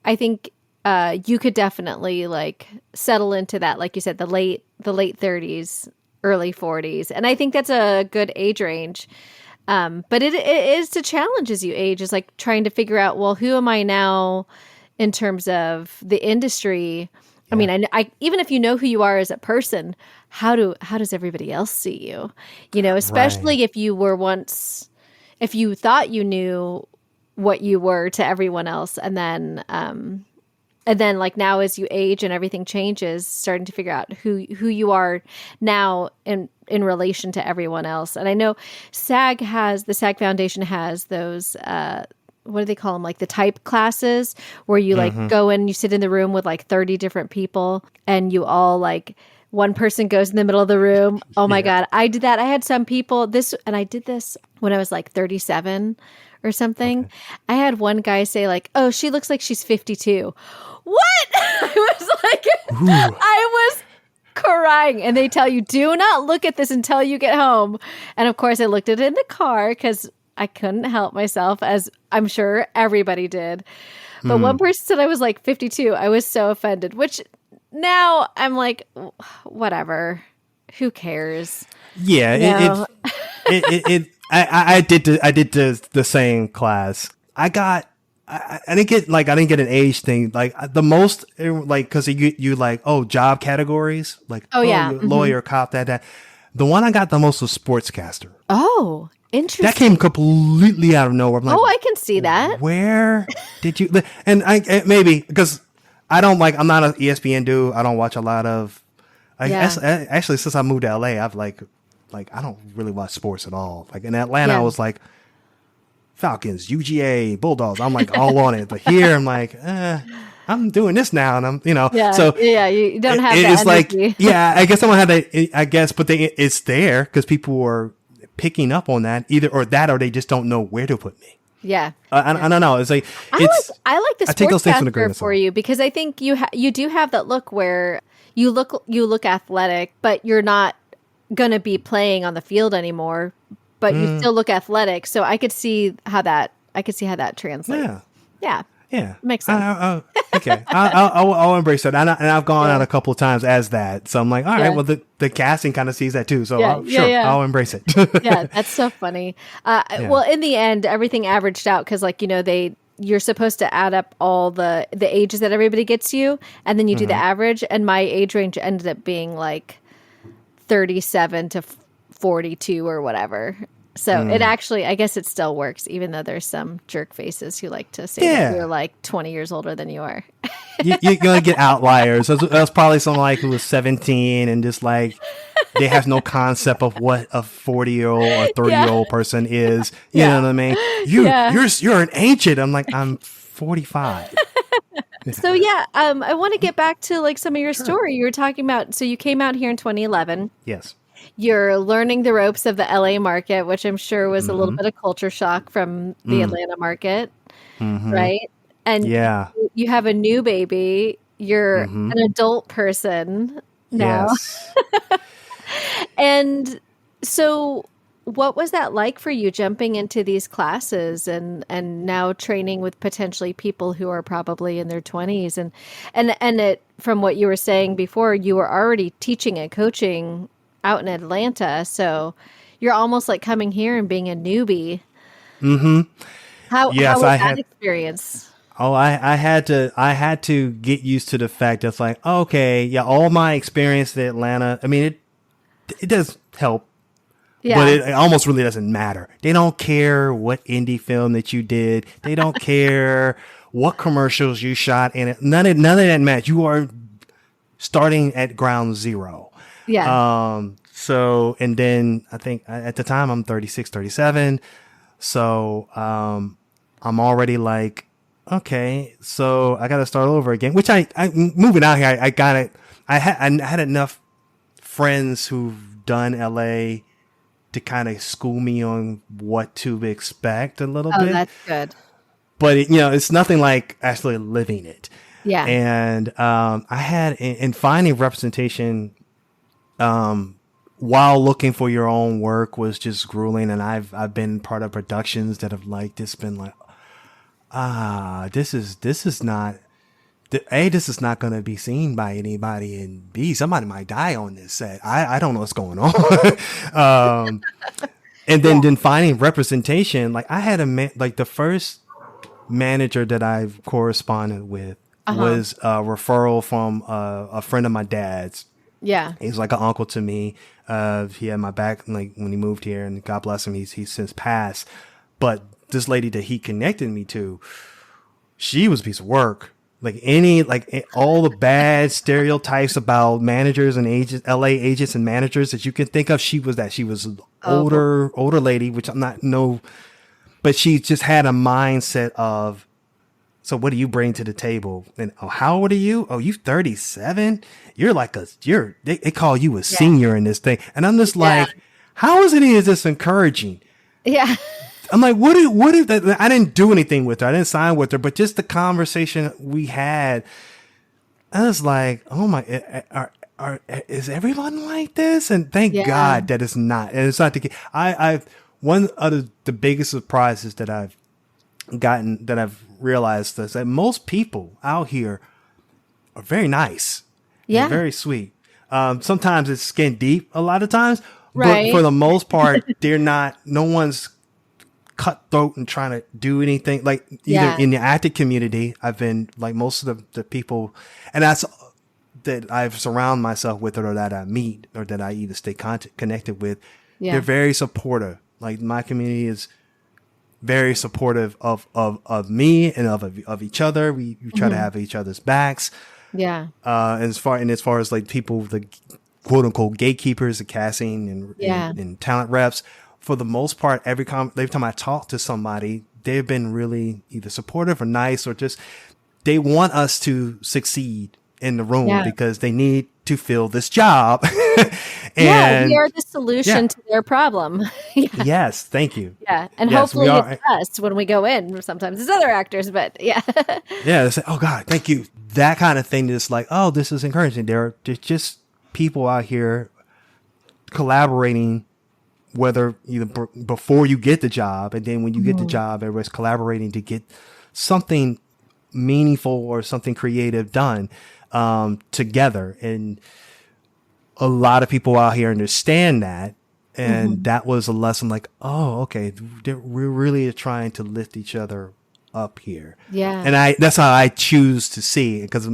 you could definitely like settle into that, like you said, the late 30s, early 40s. And I think that's a good age range. But it is a challenge as you age, is like trying to figure out, well, who am I now in terms of the industry? I mean, I even if you know who you are as a person, how does everybody else see you? Especially if you were once, if you thought you knew what you were to everyone else, and then like now as you age and everything changes, starting to figure out who you are now in relation to everyone else. And I know the SAG Foundation has those what do they call them? Like the type classes, where you like go in, you sit in the room with like 30 different people, and you all like, one person goes in the middle of the room. Oh my God. I did that. I had some people and I did this when I was like 37 or something. Okay. I had one guy say like, oh, she looks like she's 52. What? I was like, I was crying. And they tell you, do not look at this until you get home. And of course I looked at it in the car because I couldn't help myself, as I'm sure everybody did. But one person said I was like 52. I was so offended, which now I'm like, whatever. Who cares? Yeah. I did the same class. I didn't get an age thing. Like the most, like, cause you like, job categories, like, lawyer, cop, that. The one I got the most was sportscaster. Oh, interesting. That came completely out of nowhere. I'm like, I can see that. Where did you? And maybe because I'm not an ESPN dude. I don't watch a lot of. Actually, since I moved to LA, I've like I don't really watch sports at all. Like in Atlanta, I was like Falcons, UGA, Bulldogs. I'm like all on it. But here, I'm like, I'm doing this now, and I'm So you don't have that. It's energy. Like I guess I don't have that. I guess, but it's there because people are picking up on that or they just don't know where to put me. Yeah. I don't know. It's like I like the sportscaster for you, because I think you do have that look where you look athletic, but you're not going to be playing on the field anymore, but you still look athletic. So I could see how that translates. Yeah. Makes sense. Okay. I'll embrace that. And I've gone out a couple of times as that. So I'm like, all right, well, the casting kind of sees that too. So I'll embrace it. Yeah, that's so funny. Well, in the end, everything averaged out because, like, you're supposed to add up all the ages that everybody gets you, and then you do the average. And my age range ended up being like 37 to 42 or whatever. So it actually, I guess it still works, even though there's some jerk faces who like to say that you're like 20 years older than you are. You're going to get outliers. That's probably someone like who was 17 and just like, they have no concept of what a 40-year-old or 30-year-old person is. You know what I mean? You're an ancient. I'm like, I'm 45. So I want to get back to like some of your story. You were talking about, so you came out here in 2011. Yes. You're learning the ropes of the LA market, which I'm sure was a little bit of culture shock from the Atlanta market, right? And you have a new baby. You're an adult person now. Yes. And so what was that like for you, jumping into these classes and now training with potentially people who are probably in their 20s? And it, from what you were saying before, you were already teaching and coaching out in Atlanta, so you're almost like coming here and being a newbie. How was that experience? I had to get used to the fact that's like, okay, all my experience in Atlanta, I mean, it does help, but it almost really doesn't matter. They don't care what indie film that you did. They don't care what commercials you shot in it. None of that matters. You are starting at ground zero. Yeah. So, and then I think at the time I'm 36, 37. So, I'm already like, okay, so I got to start over again, which I moving out here, I got it. I had enough friends who've done LA to kind of school me on what to expect a little bit. Oh, that's good. But it's nothing like actually living it. Yeah. And, I had in finding representation, while looking for your own work was just grueling. And I've been part of productions that have like just been like, this is not going to be seen by anybody, and B, somebody might die on this set. I don't know what's going on. And then finding representation, like I had the first manager that I've corresponded with was a referral from a friend of my dad's. Yeah. He's like an uncle to me. He had my back like when he moved here, and God bless him, he's since passed. But this lady that he connected me to, she was a piece of work. All the bad stereotypes about managers and agents, LA agents and managers that you can think of, she was that. She was an older lady, which I'm not but she just had a mindset of, so what do you bring to the table? And how old are you? Oh, you 37? You're like they call you a senior in this thing. And I'm just like, how is this encouraging? Yeah. I'm like, what if that? I didn't do anything with her. I didn't sign with her, but just the conversation we had, I was like, oh my, is everyone like this? And thank God that it's not. And it's not the case. One of the biggest surprises that I've gotten, that I've realized, is that most people out here are very nice. Yeah. Very sweet. Sometimes it's skin deep a lot of times, but for the most part, they're not, no one's cutthroat and trying to do anything. Like either in the acting community, I've been like most of the people, and that's that I've surrounded myself with, or that I meet, or that I either stay connected with. They're very supportive. Like my community is very supportive of me and of each other. We try to have each other's backs. Yeah. As far as like people, the quote unquote gatekeepers, the casting and talent reps, for the most part, every time I talk to somebody, they've been really either supportive or nice, or just they want us to succeed in the room because they need to fill this job. And we are the solution to their problem. Yes, thank you. Yeah, and hopefully it's us when we go in. Sometimes it's other actors, but they say, oh God, thank you. That kind of thing is like, oh, this is encouraging. There's just people out here collaborating, whether either before you get the job, and then when you get the job, everybody's collaborating to get something meaningful or something creative done together. And a lot of people out here understand that. And that was a lesson like, oh, okay, we're really trying to lift each other up here. Yeah. And that's how I choose to see it, because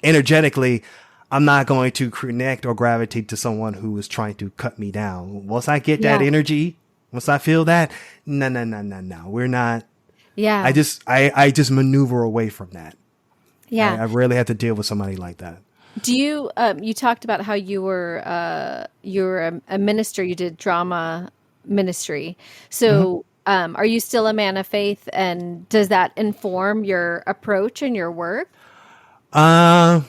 energetically, I'm not going to connect or gravitate to someone who is trying to cut me down. Once I get that energy, once I feel that, no, we're not. Yeah. I just maneuver away from that. Yeah. I rarely have to deal with somebody like that. Do you, you talked about how you were a minister, you did drama ministry. So, are you still a man of faith, and does that inform your approach and your work? I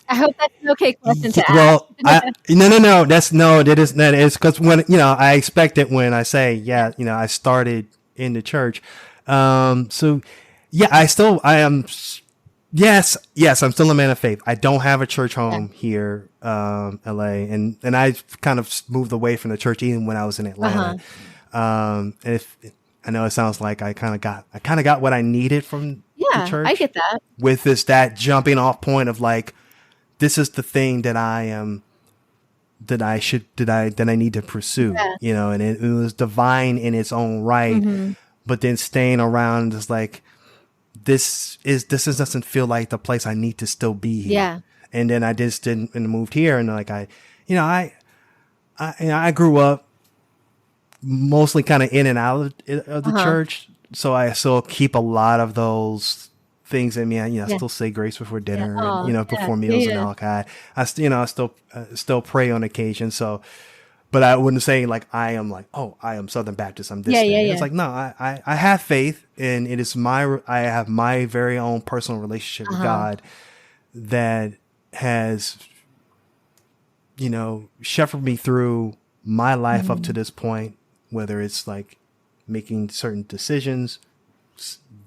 hope that's an okay question to ask. Well, no. That is because when, I expect it when I say, I started in the church. So yeah, I am. Yes, I'm still a man of faith. I don't have a church home here, LA, and I kind of moved away from the church even when I was in Atlanta. If I know it sounds like I kind of got what I needed from the church. I get that. With that jumping off point of like, this is the thing that I need to pursue, and it was divine in its own right, but then staying around is like, this doesn't feel like the place I need to still be here. Yeah. And then I just didn't, and moved here, and like I grew up mostly kind of in and out of the church, so I still keep a lot of those things in me. I still say grace before dinner, and before meals and all that. I still pray on occasion. So, but I wouldn't say like I am Southern Baptist. I'm this. It's like, no, I have faith, and it is I have my very own personal relationship with God that has, shepherded me through my life up to this point, whether it's like making certain decisions,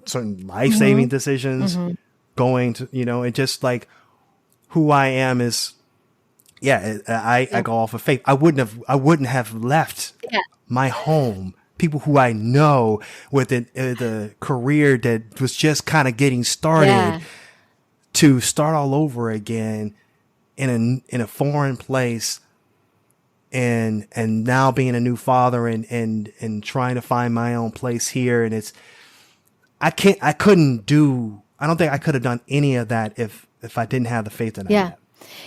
certain life-saving decisions, going to, and just like who I am is, I go off of faith. I wouldn't have left my home, people who I know with the career that was just kind of getting started, to start all over again in a foreign place, and now being a new father and trying to find my own place here. And I don't think I could have done any of that if I didn't have the faith that I have.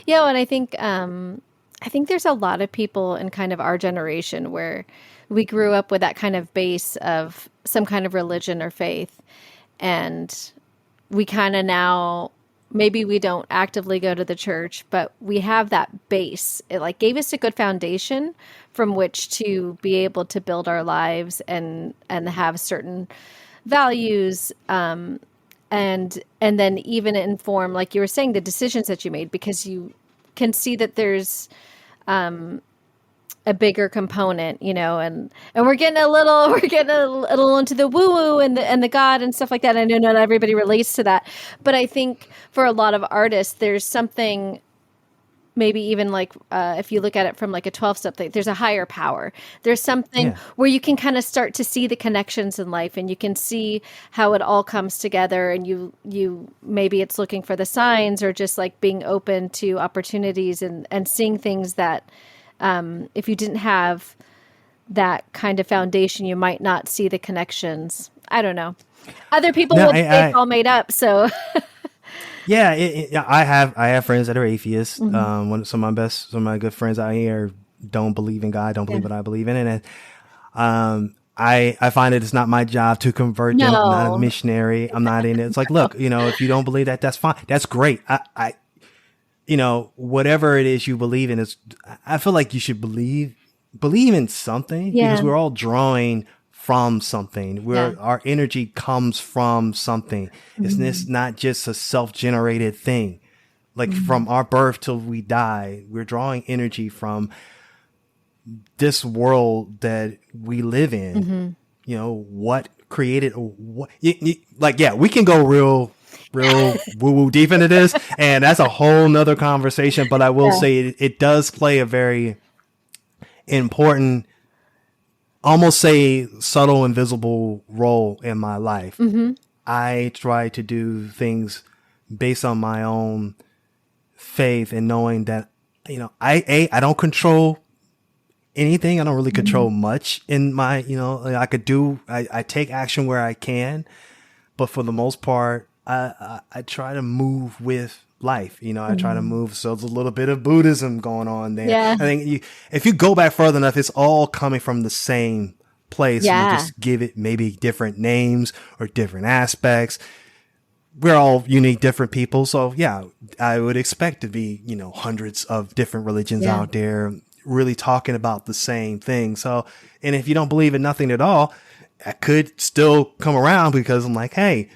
Yeah, and I think there's a lot of people in kind of our generation where we grew up with that kind of base of some kind of religion or faith, and we kind of now, maybe we don't actively go to the church, but we have that base. It like gave us a good foundation from which to be able to build our lives and have certain values, and then even inform, like you were saying, the decisions that you made, because you can see that there's a bigger component, and we're getting a little into the woo woo and the God and stuff like that. I know not everybody relates to that, but I think for a lot of artists, there's something, maybe even like if you look at it from like a 12-step thing, there's a higher power. There's something where you can kind of start to see the connections in life, and you can see how it all comes together, and you maybe it's looking for the signs, or just like being open to opportunities and seeing things that if you didn't have that kind of foundation, you might not see the connections. I don't know. Other people would say it's all made up, so... Yeah, I have friends that are atheists. Some of my good friends out here don't believe in God, don't believe what I believe in, and I find it's not my job to convert them. I'm not a missionary. I'm not in it. It's like, look, if you don't believe that, that's fine. That's great. I whatever it is you believe in, I feel like you should believe in something, because we're all drawing from something, where our energy comes from something. It's not just a self-generated thing. Like from our birth till we die, we're drawing energy from this world that we live in. What created what? We can go real woo-woo deep into this, and that's a whole nother conversation. But I will say it does play a very important, almost say subtle, invisible role in my life. Mm-hmm. I try to do things based on my own faith and knowing that, I don't control anything. I don't really control much in my, I take action where I can, but for the most part, I try to move with life. I try to move. So there's a little bit of Buddhism going on there. Yeah. I think if you go back further enough, it's all coming from the same place. Yeah. You just give it maybe different names or different aspects. We're all unique, different people. So yeah, I would expect to be, hundreds of different religions out there really talking about the same thing. So, and if you don't believe in nothing at all, I could still come around because I'm like, hey,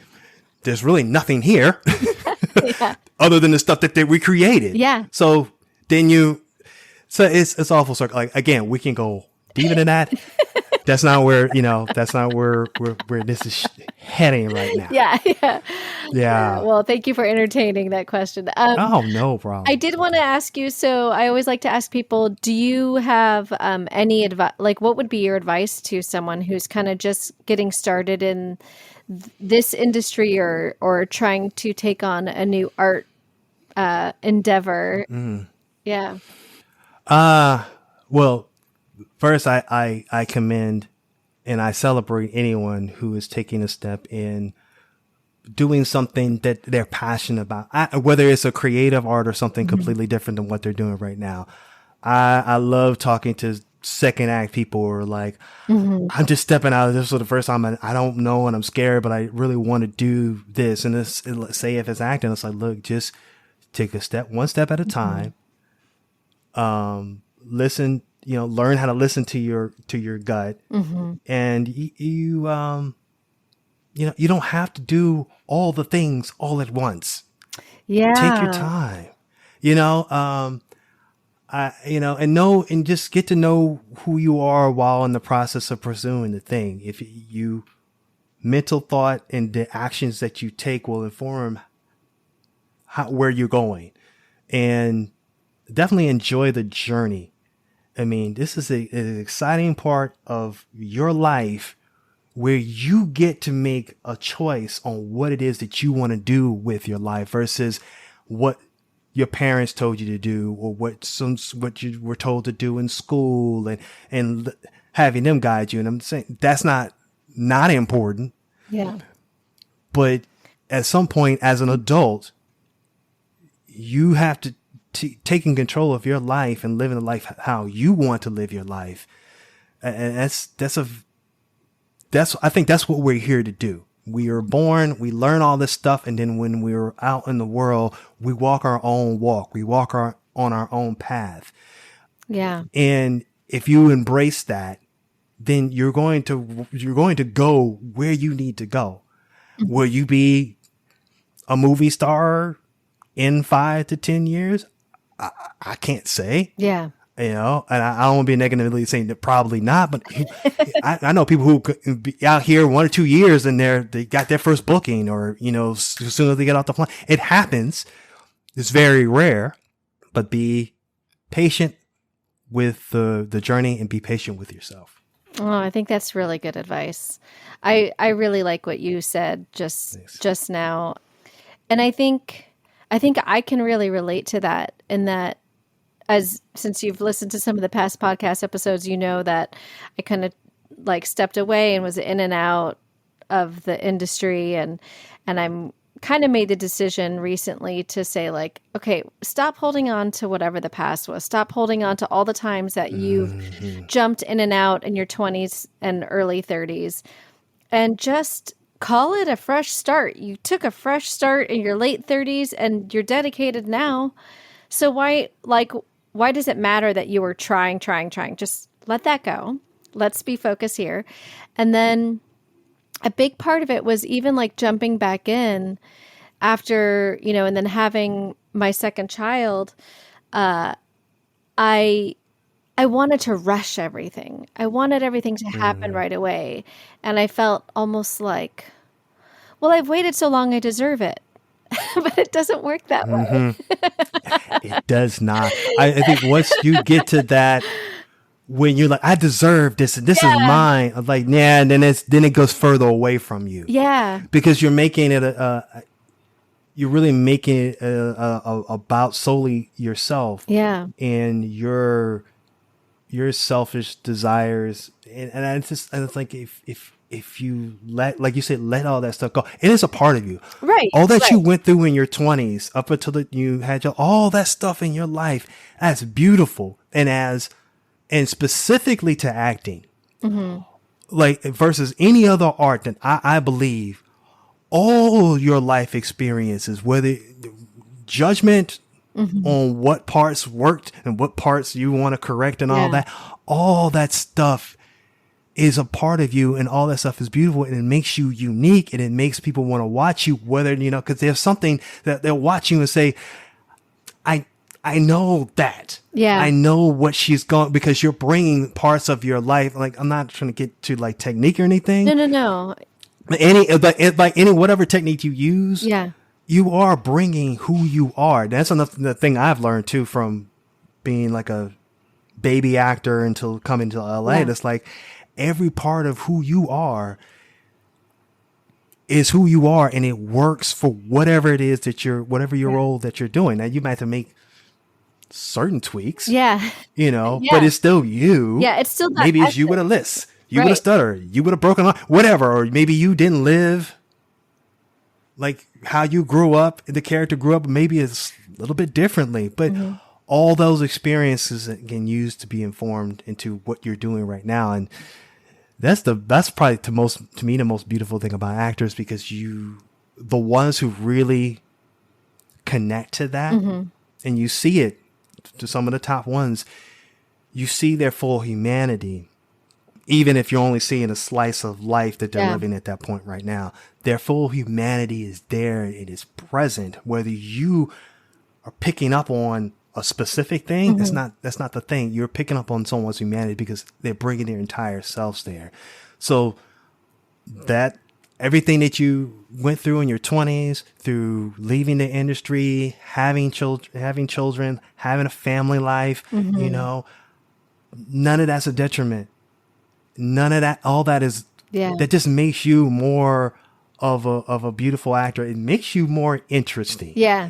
there's really nothing here other than the stuff that we created. Yeah. So then it's awful circle. Like, again, we can go deep into that. That's not where, where this is heading right now. Yeah. Well, thank you for entertaining that question. Oh, no problem. I did want to ask you, so I always like to ask people, do you have any advice, like what would be your advice to someone who's kind of just getting started in this industry or trying to take on a new art endeavor? Yeah. Well, first, I commend and I celebrate anyone who is taking a step in doing something that they're passionate about, whether it's a creative art or something completely different than what they're doing right now. I love talking to second act people who are like, I'm just stepping out of this for the first time and I don't know and I'm scared, but I really want to do this. And say if it's acting, it's like, look, just take one step at a time. Listen, learn how to listen to your gut, and you don't have to do all the things all at once. Yeah. Take your time, and just get to know who you are while in the process of pursuing the thing. If you mental thought and the actions that you take will inform where you're going, and definitely enjoy the journey. I mean, this is an exciting part of your life where you get to make a choice on what it is that you want to do with your life versus what your parents told you to do or what you were told to do in school and having them guide you. And I'm saying that's not important. Yeah. But at some point as an adult, you have to taking control of your life and living the life how you want to live your life. And I think that's what we're here to do. We are born, we learn all this stuff. And then when we're out in the world, we walk our own walk. We walk on our own path. Yeah. And if you embrace that, then you're going to go where you need to go. Will you be a movie star in 5 to 10 years? I can't say. Yeah. And I don't want to be negatively saying that probably not, but I know people who could be out here 1 or 2 years and they got their first booking or, as soon as they get off the plane. It happens. It's very rare, but be patient with the journey and be patient with yourself. Oh, I think that's really good advice. I really like what you said just now. And I think I can really relate to that in that since you've listened to some of the past podcast episodes, that I kind of like stepped away and was in and out of the industry and I'm kind of made the decision recently to say like, okay, stop holding on to whatever the past was. Stop holding on to all the times that you've jumped in and out in your 20s and early 30s and just call it a fresh start. You took a fresh start in your late 30s and you're dedicated now. So why does it matter that you were trying? Just let that go. Let's be focused here. And then a big part of it was even like jumping back in after, and then having my second child, I wanted to rush everything. I wanted everything to happen right away. And I felt almost like, well, I've waited so long, I deserve it. But it doesn't work that way. It does not. I think once you get to that when you're like, I deserve this and this is mine. I'm like, yeah, and then it goes further away from you. Yeah. Because you're making it you're really making it about solely yourself. Yeah. And your selfish desires. And it's like if you like you said, let all that stuff go. It is a part of you. Right. All that you went through in your 20s up until you had all that stuff in your life. That's beautiful. And specifically to acting, like versus any other art, that I believe all your life experiences, whether judgment on what parts worked and what parts you want to correct and all that stuff is a part of you, and all that stuff is beautiful, and it makes you unique, and it makes people want to watch you, whether, because there's something that they'll watch you and say, I know that. Yeah. I know what she's going, because you're bringing parts of your life. Like, I'm not trying to get to like technique or anything. No. Any whatever technique you use. Yeah. You are bringing who you are. That's the thing I've learned too from being like a baby actor until coming to LA. Yeah. It's like every part of who you are is who you are, and it works for whatever it is that whatever your role that you're doing. Now you might have to make certain tweaks, but it's still you. Yeah, it's still that. Maybe it's you with a lisp, you with a stutter, you with a broken arm, whatever, or maybe you didn't live like how you grew up. The character grew up maybe it's a little bit differently, but all those experiences can use to be informed into what you're doing right now, and that's probably to me the most beautiful thing about actors, because the ones who really connect to that, and you see it. To some of the top ones, you see their full humanity, even if you're only seeing a slice of life that they're living at that point right now. Their full humanity is there. It is present. Whether you are picking up on a specific thing, that's not the thing. You're picking up on someone's humanity because they're bringing their entire selves there. So that everything that you went through in your 20s, through leaving the industry, having children, having a family life, none of that's a detriment. None of that, all that is, that just makes you more of a beautiful actor. It makes you more interesting. Yeah.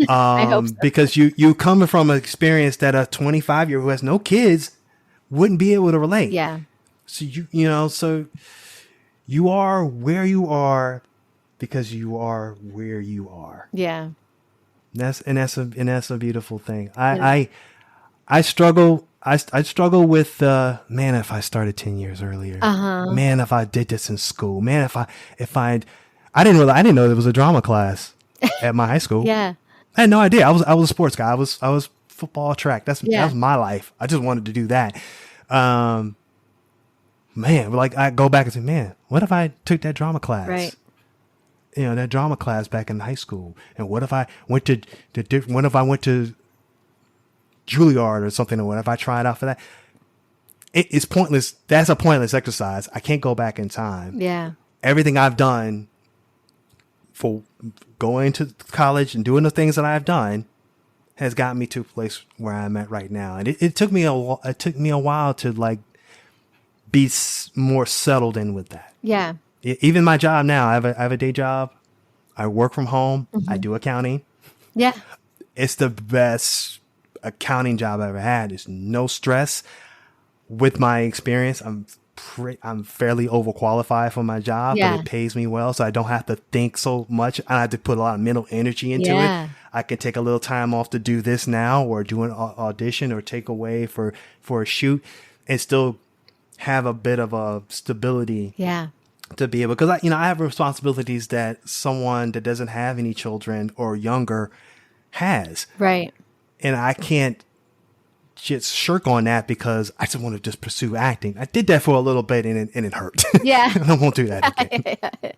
I hope so. Because you coming from an experience that a 25-year-old who has no kids wouldn't be able to relate. Yeah. So so you are where you are because you are where you are. Yeah. That's a beautiful thing. I struggle with man, if I started 10 years earlier. Man, if I did this in school. Man, if I didn't know there was a drama class at my high school. Yeah. I had no idea. I was a sports guy. I was football, track. That was my life. I just wanted to do that. Man, like I go back and say, man, what if I took that drama class? Right. That drama class back in high school. And what if I went to Juilliard or something, or what if I tried out for that? It's pointless. That's a pointless exercise. I can't go back in time. Yeah. Everything I've done for going to college and doing the things that I've done has gotten me to a place where I'm at right now. And it took me a while to like be more settled in with that. Yeah. Even my job now, I have a day job. I work from home. I do accounting. Yeah. It's the best accounting job I ever had. There's no stress. With my experience, I'm fairly overqualified for my job, but it pays me well, so I don't have to think so much. I have to put a lot of mental energy into it. I can take a little time off to do this now, or do an audition, or take away for a shoot, and still have a bit of a stability. Yeah. To be able, because I have responsibilities that someone that doesn't have any children or younger has. Right. And I can't just shirk on that because I just want to just pursue acting. I did that for a little bit and it hurt. Yeah. I won't do that again.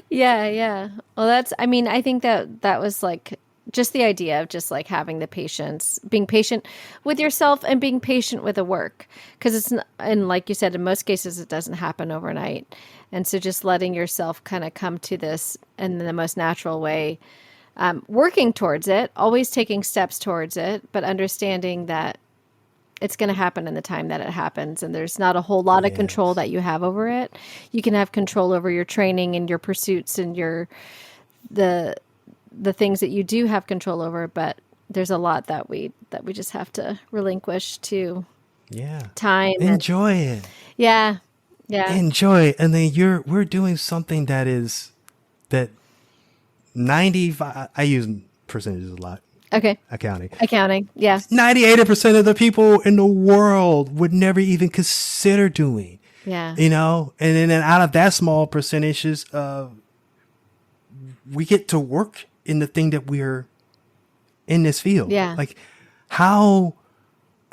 Yeah. Well, I think that was like just the idea of just like having the patience, being patient with yourself and being patient with the work. Because it's not, and like you said, in most cases, it doesn't happen overnight. And so just letting yourself kind of come to this in the most natural way, working towards it, always taking steps towards it, but understanding that it's going to happen in the time that it happens. And there's not a whole lot of control that you have over it. You can have control over your training and your pursuits and the things that you do have control over, but there's a lot that we just have to relinquish to time. Enjoy it. Yeah. Yeah. Enjoy it. And then we're doing something that 95, I use percentages a lot. Okay. Accounting. Yeah. 98% of the people in the world would never even consider doing. Yeah. You know, and then out of that small percentages, we get to work in the thing that we're in this field. Yeah. Like how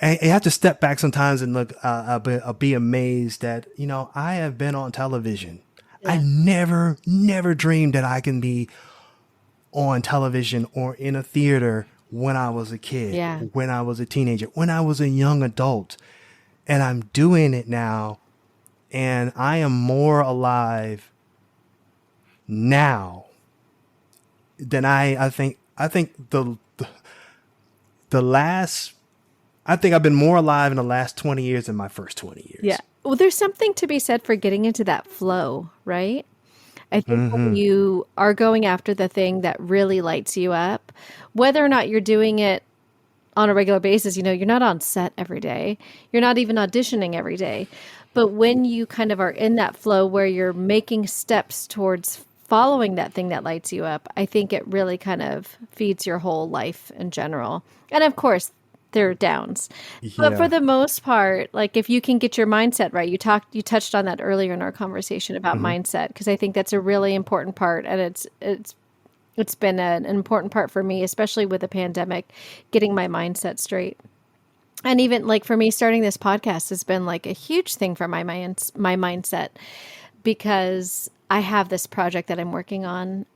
I have to step back sometimes and look, I'll be amazed that, you know, I have been on television. Yeah. I never dreamed that I can be on television or in a theater when I was a kid, when I was a teenager, when I was a young adult. And I'm doing it now. And I am more alive now than I think I've been more alive in the last 20 years than my first 20 years. Yeah. Well, there's something to be said for getting into that flow, right? I think when you are going after the thing that really lights you up, whether or not you're doing it on a regular basis, you know, you're not on set every day. You're not even auditioning every day. But when you kind of are in that flow where you're making steps towards following that thing that lights you up, I think it really kind of feeds your whole life in general. And of course, there are downs. Yeah. But for the most part, like if you can get your mindset right, you touched on that earlier in our conversation about mindset, because I think that's a really important part. And it's been an important part for me, especially with the pandemic, getting my mindset straight. And even like for me, starting this podcast has been like a huge thing for my mindset, because I have this project that I'm working on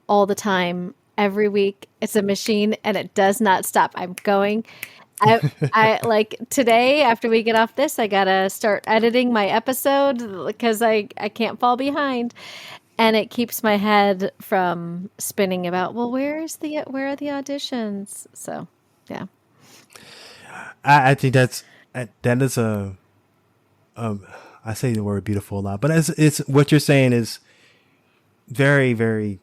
all the time. Every week, it's a machine and it does not stop. I'm going. I like today, after we get off this, I got to start editing my episode because I can't fall behind. And it keeps my head from spinning about, well, where are the auditions? So, yeah. I think that is I say the word beautiful a lot, but it's what you're saying is very, very,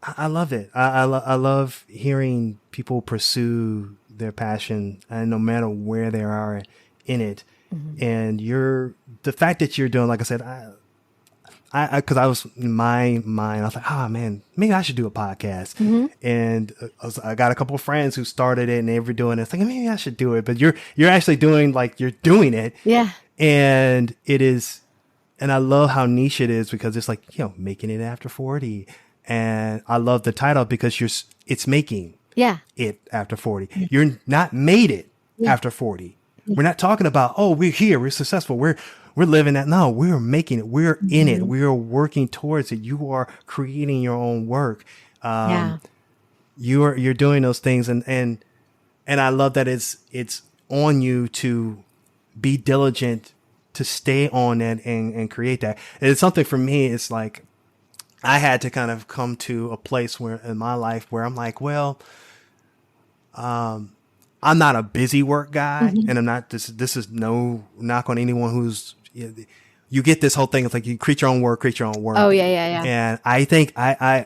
I love it. I love hearing people pursue their passion, and no matter where they are in it. And the fact that you're doing, like I said, because I was in my mind, I was like, oh man, maybe I should do a podcast. And I got a couple of friends who started it and they were doing it. It's like, maybe I should do it. But you're actually doing it. Yeah. And it is, and I love how niche it is, because it's like, you know, making it after 40. And I love the title because it's making it after 40. You're not made it after 40. We're not talking about, oh, we're here, we're successful, we're living that. No, we're making it. We're in it. We are working towards it. You are creating your own work. You're doing those things, and I love that it's on you to be diligent, to stay on that and create that. And it's something for me. It's like I had to kind of come to a place where in my life where I'm like, well, I'm not a busy work guy, and I'm not. This is no knock on anyone who's. You get this whole thing. It's like you create your own work, Oh yeah. And I think I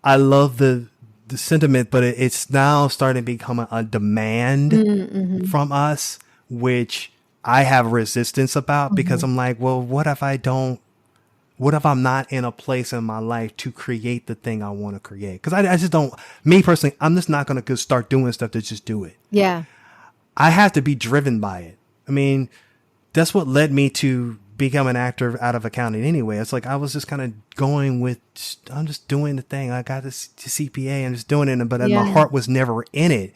love the sentiment, but it's now starting to become a demand from us, which I have resistance about, because I'm like, well, what if I'm not in a place in my life to create the thing I want to create? Because I just don't, me personally, I'm just not going to start doing stuff to just do it. Yeah. I have to be driven by it. I mean, that's what led me to become an actor out of accounting anyway. It's like I was just kind of going with, I'm just doing the thing. I got this CPA, I'm just doing it, but my heart was never in it.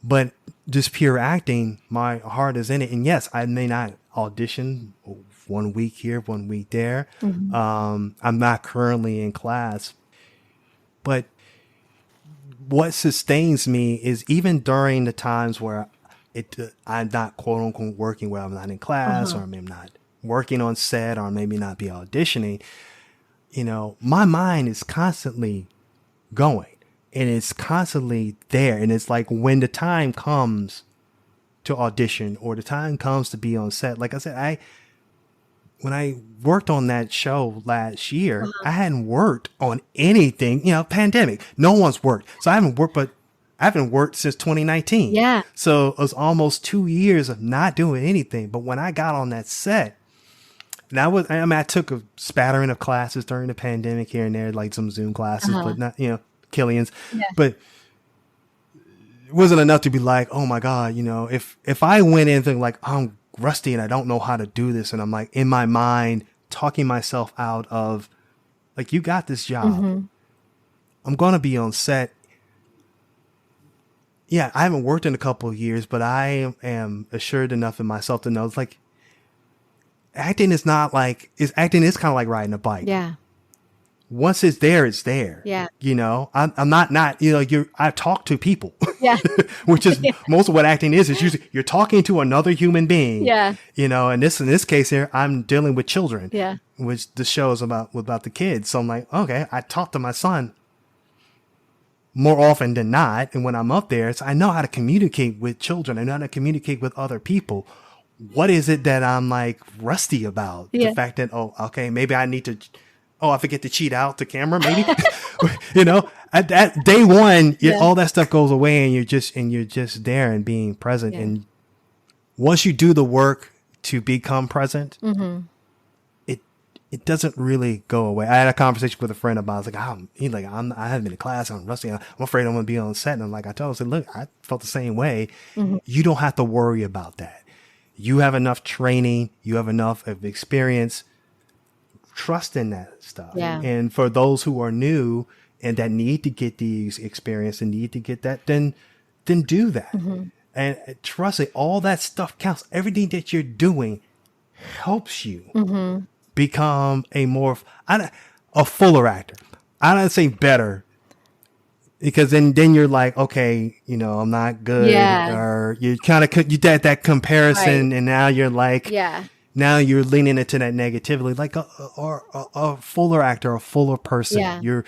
But just pure acting, my heart is in it. And yes, I may not audition 1 week here, 1 week there. I'm not currently in class, but what sustains me is even during the times where I'm not quote unquote working, where I'm not in class, or maybe not working on set, or maybe not be auditioning, you know, my mind is constantly going and it's constantly there. And it's like when the time comes to audition or the time comes to be on set, like I said, when I worked on that show last year, I hadn't worked on anything, pandemic. No one's worked. So I haven't worked since 2019. Yeah. So it was almost 2 years of not doing anything. But when I got on that set, and I took a spattering of classes during the pandemic here and there, like some Zoom classes, but not, Killian's. Yeah. But it wasn't enough to be like, oh my God, if I went in thinking like, I'm rusty and I don't know how to do this, and I'm like in my mind talking myself out of like, you got this job. I'm going to be on set. Yeah, I haven't worked in a couple of years, but I am assured enough in myself to know it's like acting is kind of like riding a bike. Yeah. Once it's there, it's there. Yeah. I'm not, I talk to people. Yeah. Which is most of what acting is. It's usually you're talking to another human being. Yeah. And in this case here, I'm dealing with children. Yeah. Which the show is about the kids. So I'm like, okay, I talk to my son more often than not. And when I'm up there, I know how to communicate with children. I know how to communicate with other people. What is it that I'm like rusty about? Yeah. The fact that, maybe I need to, I forget to cheat out the camera, maybe, at day one, all that stuff goes away and you're just there and being present. Yeah. And once you do the work to become present, it doesn't really go away. I had a conversation with a friend about it. I was like, I haven't been in class. I'm rusty. I'm afraid I'm going to be on set. And I told him, look, I felt the same way. You don't have to worry about that. You have enough training. You have enough of experience. Trust in that stuff. Yeah. And for those who are new and that need to get these experience and need to get that, then do that. And trust it. All that stuff counts. Everything that you're doing helps you become a fuller actor. I don't say better, because then you're like, okay, I'm not good, or you kind of you did that comparison, right. And now you're like, now you're leaning into that negativity, like a fuller actor, a fuller person. Yeah.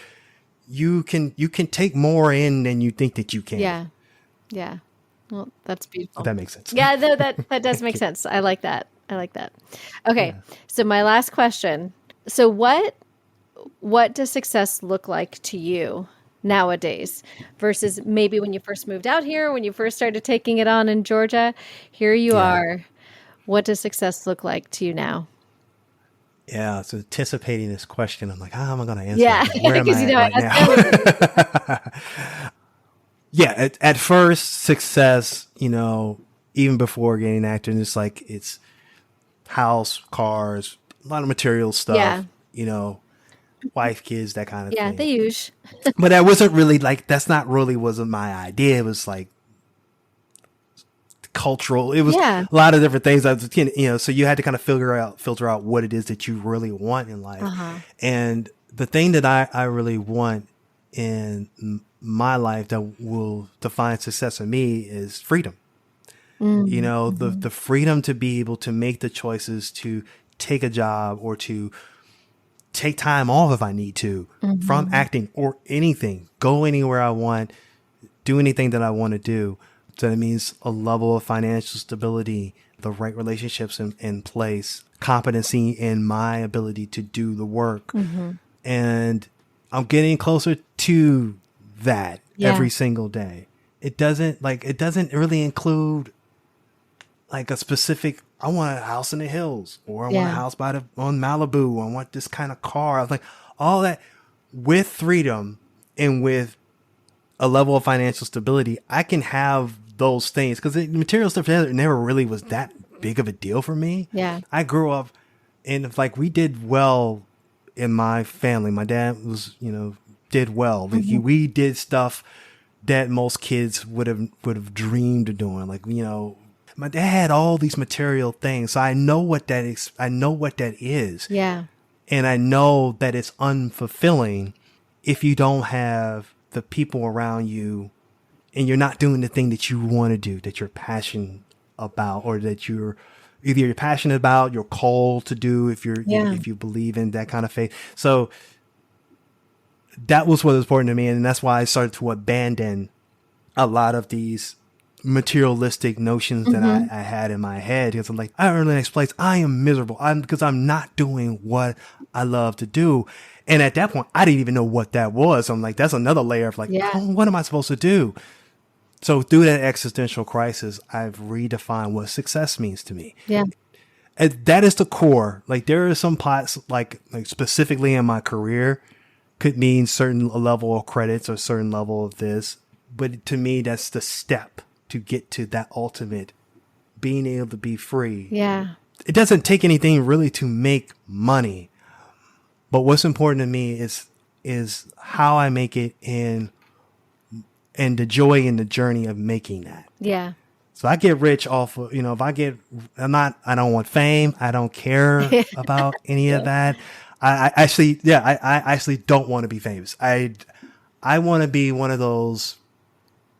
You can take more in than you think that you can. Yeah. Yeah. Well, that's beautiful. If that makes sense. Yeah, no, that does make sense. I like that. Okay. Yeah. So my last question. So what does success look like to you nowadays versus maybe when you first moved out here, when you first started taking it on in Georgia? Here you are. What does success look like to you now? Yeah, so anticipating this question, I'm like, how am I going to answer? Yeah, where am I right now? Yeah, at first, success, even before getting acting, it's house, cars, a lot of material stuff, wife, kids, that kind of thing. Yeah, the usual. But that wasn't really wasn't my idea. It was like cultural. It was a lot of different things. So you had to kind of filter out what it is that you really want in life. And the thing that I really want in my life that will define success for me is freedom. The freedom to be able to make the choices to take a job or to take time off if I need to from acting or anything, go anywhere I want, do anything that I want to do. So that means a level of financial stability, the right relationships in place, competency in my ability to do the work. And I'm getting closer to that every single day. It doesn't really include like a specific, I want a house in the hills, or I want a house on Malibu. I want this kind of car. I was like, all that with freedom and with a level of financial stability, I can have those things, because the material stuff never really was that big of a deal for me. Yeah. I grew up and we did well in my family. My dad was, did well. We did stuff that most kids would have dreamed of doing. My dad had all these material things. So I know what that is. I know what that is. Yeah. And I know that it's unfulfilling if you don't have the people around you and you're not doing the thing that you want to do, that you're passionate about, or that you're passionate about, you're called to do, if you believe in that kind of faith. So that was what was important to me. And that's why I started to abandon a lot of these materialistic notions that I had in my head, because I'm like, I earn the next place. I am miserable. Because I'm not doing what I love to do. And at that point, I didn't even know what that was. I'm like, that's another layer of like, oh, what am I supposed to do? So through that existential crisis, I've redefined what success means to me. Yeah. And that is the core. Like there are some parts, like specifically in my career, could mean certain level of credits or certain level of this. But to me, that's the step to get to that ultimate being able to be free. Yeah. It doesn't take anything really to make money. But what's important to me is how I make it and the joy in the journey of making that. Yeah. So I get rich off of, if I don't want fame. I don't care about any of that. I actually don't want to be famous. I want to be one of those,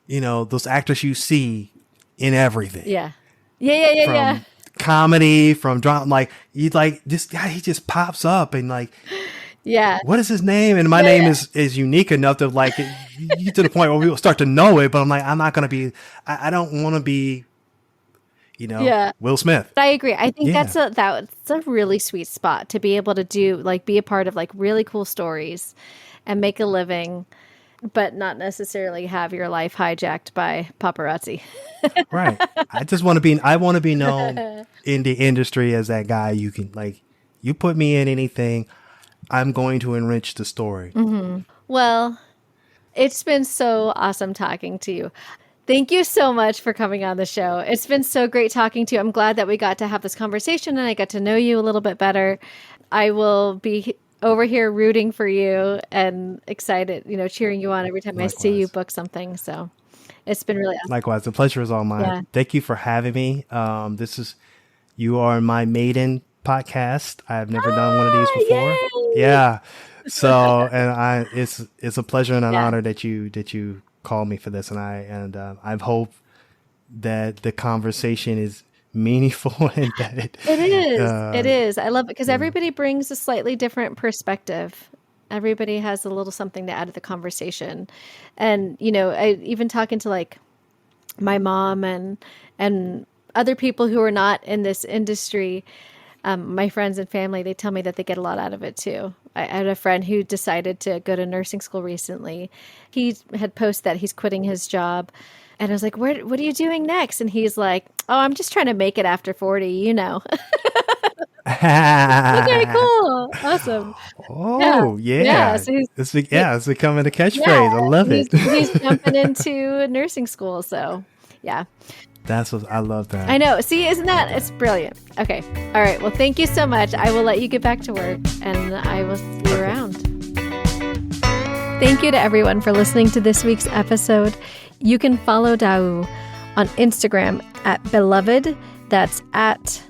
those actors you see in everything. Yeah. Yeah. From comedy, from drama, like this guy, he just pops up and like, yeah. What is his name? And my name is unique enough to like you get to the point where we will start to know it. But I'm like, I'm not going to be. I don't want to be. Will Smith. I agree. I think that's a really sweet spot to be able to do, like, be a part of like really cool stories and make a living, but not necessarily have your life hijacked by paparazzi. Right. I want to be known in the industry as that guy. You can you put me in anything, I'm going to enrich the story. Mm-hmm. Well, it's been so awesome talking to you. Thank you so much for coming on the show. It's been so great talking to you. I'm glad that we got to have this conversation and I got to know you a little bit better. I will be over here rooting for you and excited, cheering you on every time I see you book something. So it's been really awesome. Likewise. The pleasure is all mine. Yeah. Thank you for having me. You are my maiden podcast. I've never done one of these before. Yay! Yeah. So, and it's a pleasure and an honor that you called me for this. And I hope that the conversation is meaningful and that it is. I love it because everybody brings a slightly different perspective. Everybody has a little something to add to the conversation. And, I even talking to like my mom and other people who are not in this industry, my friends and family, they tell me that they get a lot out of it too. I had a friend who decided to go to nursing school recently. He had posted that he's quitting his job. And I was like, what are you doing next? And he's like, oh, I'm just trying to make it after 40, Okay, cool. Awesome. Oh, yeah. So it's becoming a catchphrase. I love it. He's jumping into nursing school. So, yeah. I love that. I know. See, it's brilliant. Okay. All right. Well, thank you so much. I will let you get back to work and I will see you around. Thank you to everyone for listening to this week's episode. You can follow Dah-uh on Instagram at Beloved. That's at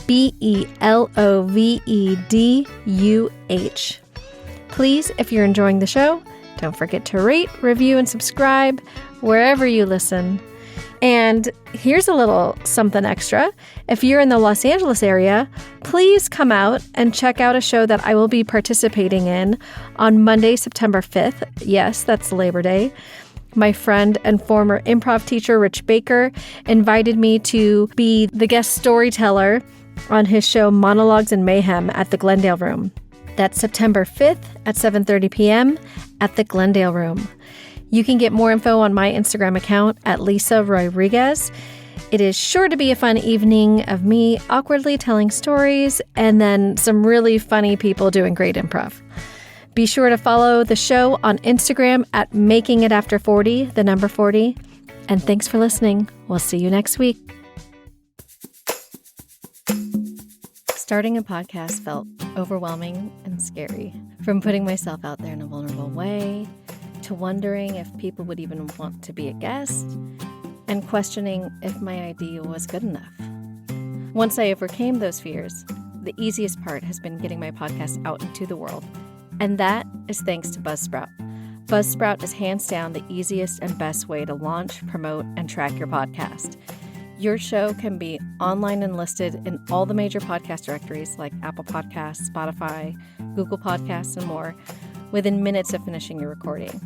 BELOVEDUH. Please, if you're enjoying the show, don't forget to rate, review, and subscribe wherever you listen. And here's a little something extra. If you're in the Los Angeles area, please come out and check out a show that I will be participating in on Monday, September 5th. Yes, that's Labor Day. My friend and former improv teacher, Rich Baker, invited me to be the guest storyteller on his show Monologues and Mayhem at the Glendale Room. That's September 5th at 7:30 p.m. at the Glendale Room. You can get more info on my Instagram account at Lisa Rodriguez. It is sure to be a fun evening of me awkwardly telling stories and then some really funny people doing great improv. Be sure to follow the show on Instagram at Making It After 40, the number 40. And thanks for listening. We'll see you next week. Starting a podcast felt overwhelming and scary. From putting myself out there in a vulnerable way, to wondering if people would even want to be a guest, and questioning if my idea was good enough. Once I overcame those fears, the easiest part has been getting my podcast out into the world. And that is thanks to Buzzsprout. Buzzsprout is hands down the easiest and best way to launch, promote, and track your podcast. Your show can be online and listed in all the major podcast directories like Apple Podcasts, Spotify, Google Podcasts, and more within minutes of finishing your recording.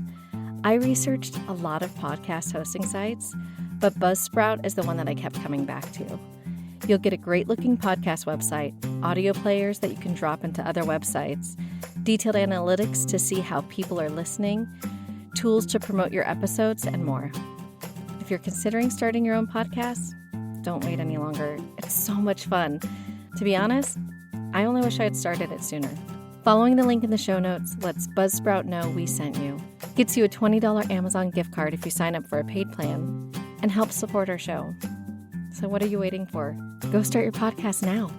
I researched a lot of podcast hosting sites, but Buzzsprout is the one that I kept coming back to. You'll get a great-looking podcast website, audio players that you can drop into other websites, detailed analytics to see how people are listening, tools to promote your episodes, and more. If you're considering starting your own podcast, don't wait any longer. It's so much fun. To be honest, I only wish I had started it sooner. Following the link in the show notes lets Buzzsprout know we sent you. Gets you a $20 Amazon gift card if you sign up for a paid plan, and helps support our show. So what are you waiting for? Go start your podcast now.